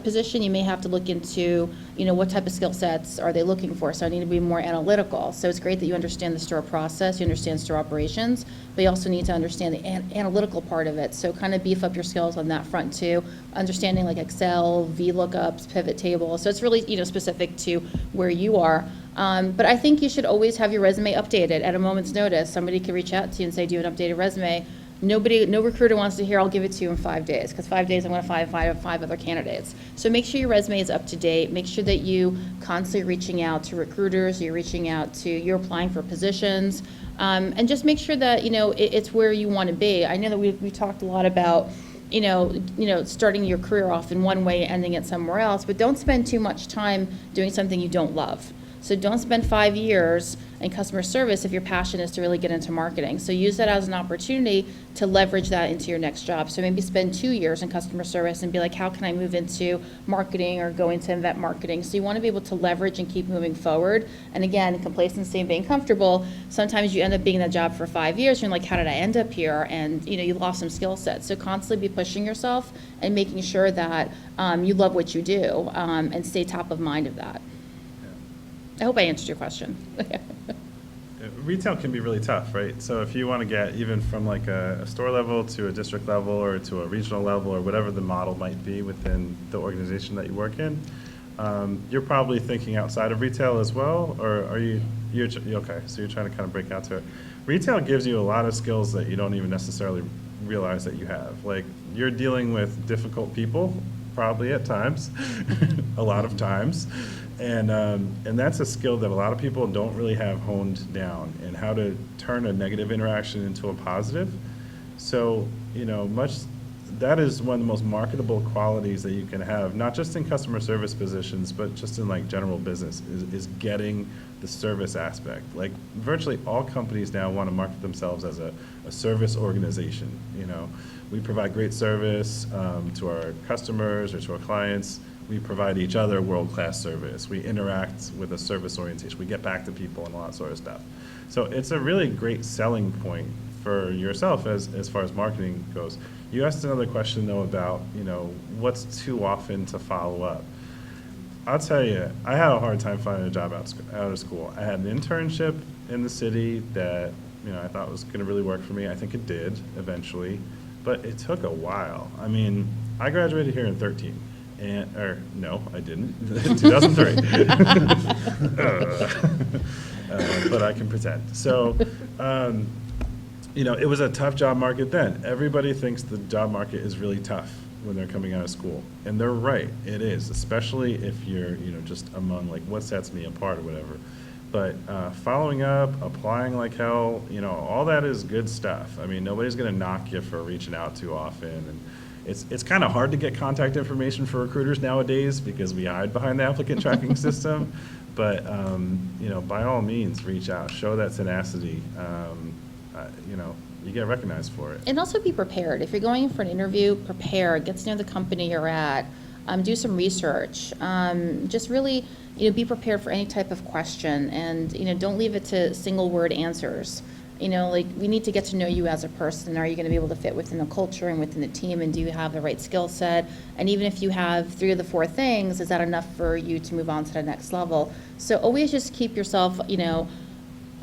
position, you may have to look into, you know, what type of skill sets are they looking for. So I need to be more analytical. So it's great that you understand the store process, you understand store operations, but you also need to understand the analytical part of it. So kind of beef up your skills on that front too, understanding like Excel, VLOOKUPs, pivot tables. So it's really, you know, specific to where you are. But I think you should always have your resume updated at a moment's notice. Somebody could reach out to you and say, do you have an updated resume? No recruiter wants to hear, I'll give it to you in 5 days, because 5 days I'm going to find five other candidates. So make sure your resume is up to date. Make sure that you constantly reaching out to recruiters, you're reaching out to, you're applying for positions, and just make sure that, you know, it's where you want to be. I know that we talked a lot about, you know, starting your career off in one way, ending it somewhere else, but don't spend too much time doing something you don't love. So don't spend 5 years in customer service if your passion is to really get into marketing. So use that as an opportunity to leverage that into your next job. So maybe spend 2 years in customer service and be like, how can I move into marketing or go into event marketing? So you want to be able to leverage and keep moving forward. And again, complacency and being comfortable, sometimes you end up being in that job for 5 years, and you're like, how did I end up here? And you know, you lost some skill sets. So constantly be pushing yourself and making sure that you love what you do, and stay top of mind of that. I hope I answered your question. Retail can be really tough, right? So if you want to get even from like a store level to a district level or to a regional level or whatever the model might be within the organization that you work in, you're probably thinking outside of retail as well, or are you're okay, so you're trying to kind of break out to it. Retail gives you a lot of skills that you don't even necessarily realize that you have. Like, you're dealing with difficult people, probably at times, a lot of times. And that's a skill that a lot of people don't really have honed down, and how to turn a negative interaction into a positive. So, you know, that is one of the most marketable qualities that you can have, not just in customer service positions, but just in like general business, is getting the service aspect. Like, virtually all companies now want to market themselves as a service organization. You know, we provide great service to our customers or to our clients. We provide each other world-class service. We interact with a service orientation. We get back to people and all that sort of stuff. So it's a really great selling point for yourself as far as marketing goes. You asked another question, though, about, you know, what's too often to follow up. I'll tell you, I had a hard time finding a job out of school. I had an internship in the city that, you know, I thought was going to really work for me. I think it did eventually, but it took a while. I mean, I graduated here in 13. No, I didn't. 2003. But I can pretend. So, you know, it was a tough job market then. Everybody thinks the job market is really tough when they're coming out of school, and they're right. It is, especially if you're, you know, just among like what sets me apart or whatever. But following up, applying like hell, you know, all that is good stuff. I mean, nobody's going to knock you for reaching out too often. And it's kind of hard to get contact information for recruiters nowadays because we hide behind the applicant tracking system. But, you know, by all means, reach out, show that tenacity. You know, you get recognized for it. And also be prepared. If you're going in for an interview, prepare, get to know the company you're at, do some research. Just really, you know, be prepared for any type of question, and, you know, don't leave it to single word answers. You know, like, we need to get to know you as a person. Are you going to be able to fit within the culture and within the team, and do you have the right skill set? And even if you have 3 of the 4 things, is that enough for you to move on to the next level? So always just keep yourself, you know,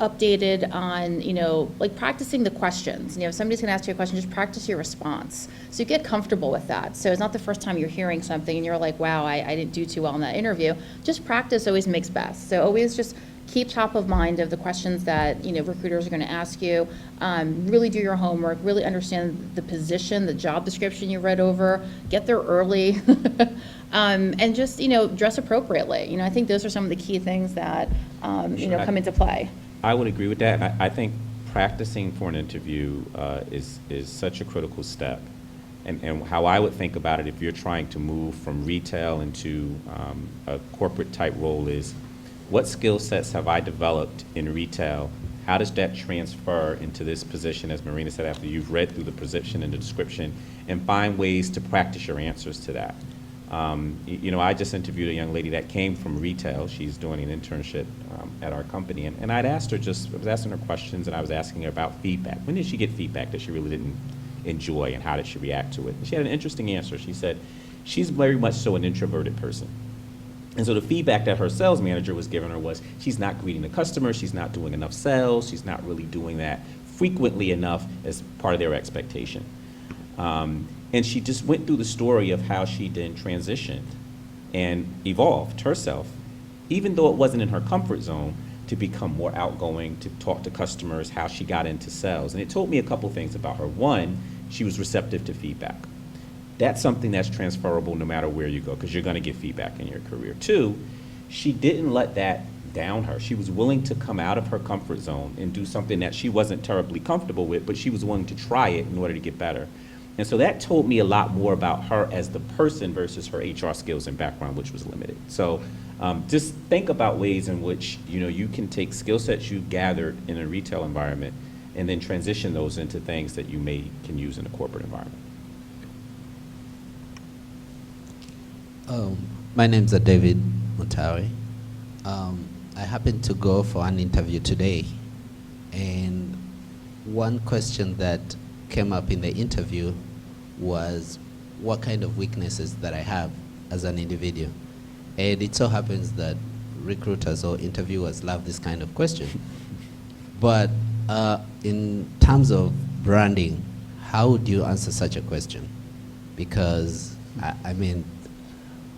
updated on, like practicing the questions. If somebody's gonna ask you a question, just practice your response. So you get comfortable with that. So it's not the first time you're hearing something and you're like, wow, I didn't do too well in that interview. Just practice always makes best. So always just keep top of mind of the questions that, recruiters are gonna ask you. Really do your homework, really understand the position, the job description you read over, get there early. And just, dress appropriately. I think those are some of the key things that, come into play. I would agree with that. I think practicing for an interview is such a critical step. And how I would think about it if you're trying to move from retail into a corporate type role is, what skill sets have I developed in retail? How does that transfer into this position, as Marina said, after you've read through the position and the description, and find ways to practice your answers to that. I just interviewed a young lady that came from retail. She's doing an internship at our company. And I was asking her questions, and I was asking her about feedback. When did she get feedback that she really didn't enjoy, and how did she react to it? And she had an interesting answer. She said she's very much so an introverted person. And so the feedback that her sales manager was giving her was she's not greeting the customer, she's not doing enough sales, she's not really doing that frequently enough as part of their expectation. And she just went through the story of how she then transitioned and evolved herself, even though it wasn't in her comfort zone, to become more outgoing, to talk to customers, how she got into sales. And it told me a couple things about her. One, she was receptive to feedback. That's something that's transferable no matter where you go, because you're going to get feedback in your career. Two, she didn't let that down her. She was willing to come out of her comfort zone and do something that she wasn't terribly comfortable with, but she was willing to try it in order to get better. And so that told me a lot more about her as the person versus her HR skills and background, which was limited. So just think about ways in which you can take skill sets you've gathered in a retail environment and then transition those into things that you can use in a corporate environment. My name's David Montari. I happened to go for an interview today, and one question that came up in the interview was what kind of weaknesses that I have as an individual. And it so happens that recruiters or interviewers love this kind of question. But in terms of branding, how would you answer such a question? Because,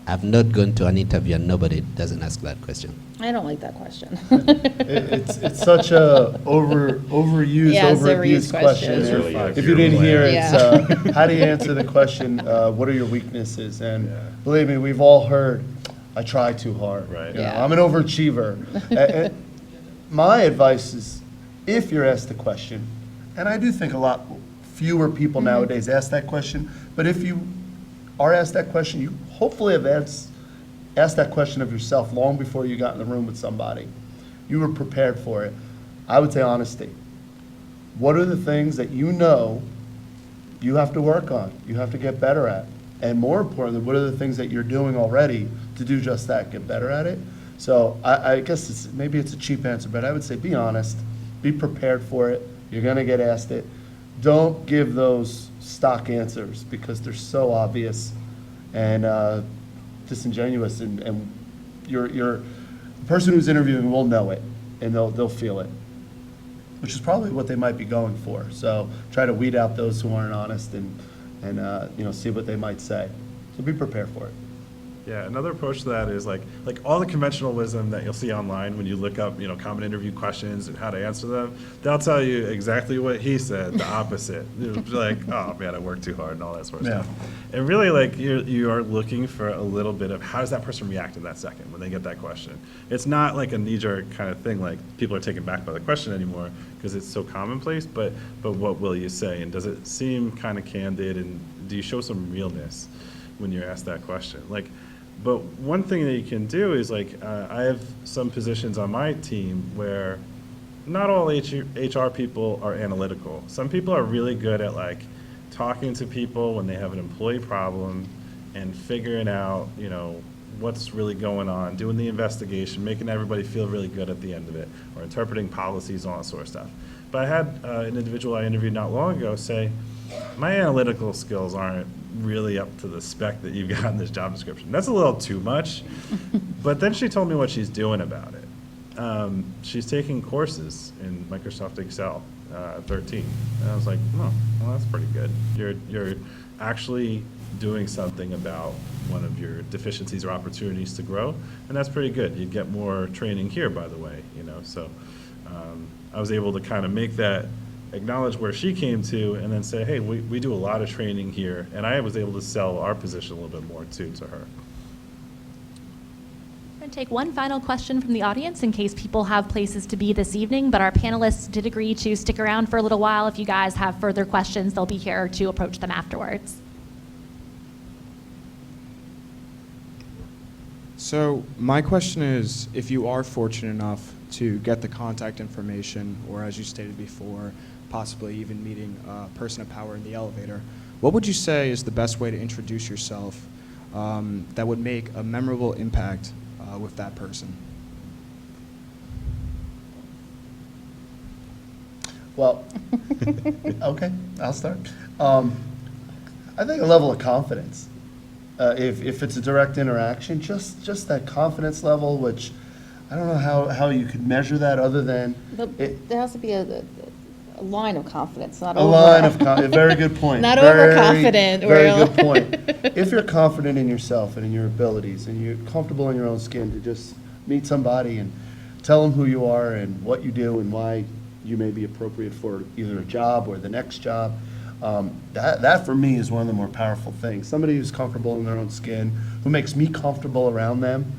I've not gone to an interview and nobody doesn't ask that question. I don't like that question. It's such a overused, Yeah, it's overabused overused question. question. It's really If you didn't hear it, Yeah. it's how do you answer the question, what are your weaknesses? And believe me, we've all heard, I try too hard. Right. Yeah. I'm an overachiever. And my advice is, if you're asked the question, and I do think a lot fewer people nowadays ask that question, but if you are asked that question, you hopefully have asked that question of yourself long before you got in the room with somebody. You were prepared for it. I would say honesty. What are the things that you have to work on, you have to get better at? And more importantly, what are the things that you're doing already to do just that, get better at it? So I guess maybe it's a cheap answer, but I would say be honest, be prepared for it. You're going to get asked it. Don't give those stock answers because they're so obvious and disingenuous, and the person who's interviewing will know it, and they'll feel it, which is probably what they might be going for. So try to weed out those who aren't honest and see what they might say. So be prepared for it. Yeah, another approach to that is like all the conventional wisdom that you'll see online when you look up, common interview questions and how to answer them. They'll tell you exactly what he said, the opposite. You'll be like, oh man, I worked too hard and all that sort of stuff. And really, you are looking for a little bit of how does that person react in that second when they get that question. It's not like a knee-jerk kind of thing, like people are taken back by the question anymore because it's so commonplace. But what will you say, and does it seem kind of candid, and do you show some realness when you're asked that question? But one thing that you can do is I have some positions on my team where not all HR people are analytical. Some people are really good at talking to people when they have an employee problem and figuring out, what's really going on, doing the investigation, making everybody feel really good at the end of it, or interpreting policies, all that sort of stuff. But I had an individual I interviewed not long ago say, my analytical skills aren't really up to the spec that you've got in this job description. That's a little too much. But then she told me what she's doing about it. she's taking courses in Microsoft Excel 13. And I was like, oh, well, that's pretty good. You're actually doing something about one of your deficiencies or opportunities to grow, and that's pretty good. You'd get more training here, by the way, you know. So I was able to kind of make that, acknowledge where she came to, and then say, hey, we do a lot of training here, and I was able to sell our position a little bit more too to her. We're going to take one final question from the audience in case people have places to be this evening, but our panelists did agree to stick around for a little while. If you guys have further questions, they'll be here to approach them afterwards. So my question is, if you are fortunate enough to get the contact information, or as you stated before, possibly even meeting a person of power in the elevator, what would you say is the best way to introduce yourself that would make a memorable impact with that person? Well, okay, I'll start. I think a level of confidence. If it's a direct interaction, just that confidence level, which I don't know how you could measure that other than There has to be a line of confidence, not a over. line of confidence. Very good point. Not Very- overconfident, Very Will. good point. If you're confident in yourself and in your abilities, and you're comfortable in your own skin, to just meet somebody and tell them who you are and what you do and why you may be appropriate for either a job or the next job. That for me is one of the more powerful things. Somebody who's comfortable in their own skin, who makes me comfortable around them.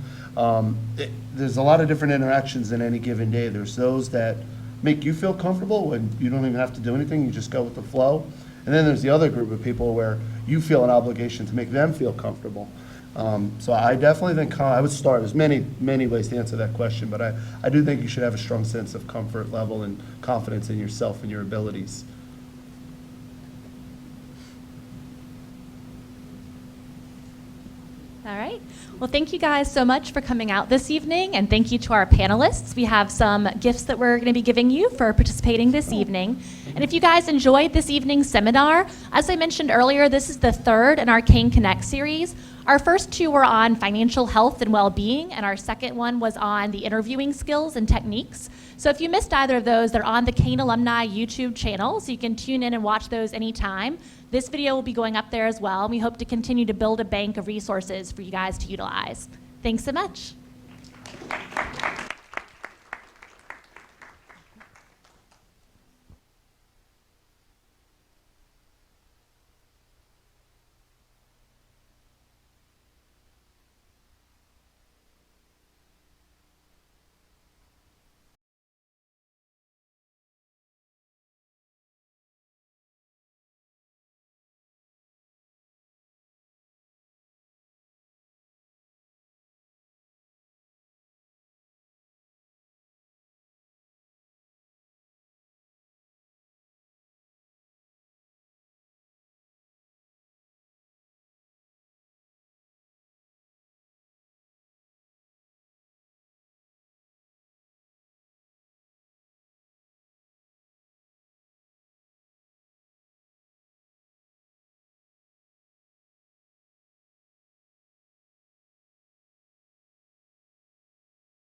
There's a lot of different interactions in any given day. There's those that make you feel comfortable when you don't even have to do anything, you just go with the flow. And then there's the other group of people where you feel an obligation to make them feel comfortable. So I definitely think I would start. There's many ways to answer that question, but I do think you should have a strong sense of comfort level and confidence in yourself and your abilities. All right. Well, thank you guys so much for coming out this evening, and thank you to our panelists. We have some gifts that we're going to be giving you for participating this evening. And if you guys enjoyed this evening's seminar, as I mentioned earlier, this is the third in our Kean Connect series. Our first two were on financial health and well-being, and our second one was on the interviewing skills and techniques. So if you missed either of those, they're on the Kean Alumni YouTube channel, so you can tune in and watch those anytime. This video will be going up there as well. We hope to continue to build a bank of resources for you guys to utilize. Thanks so much.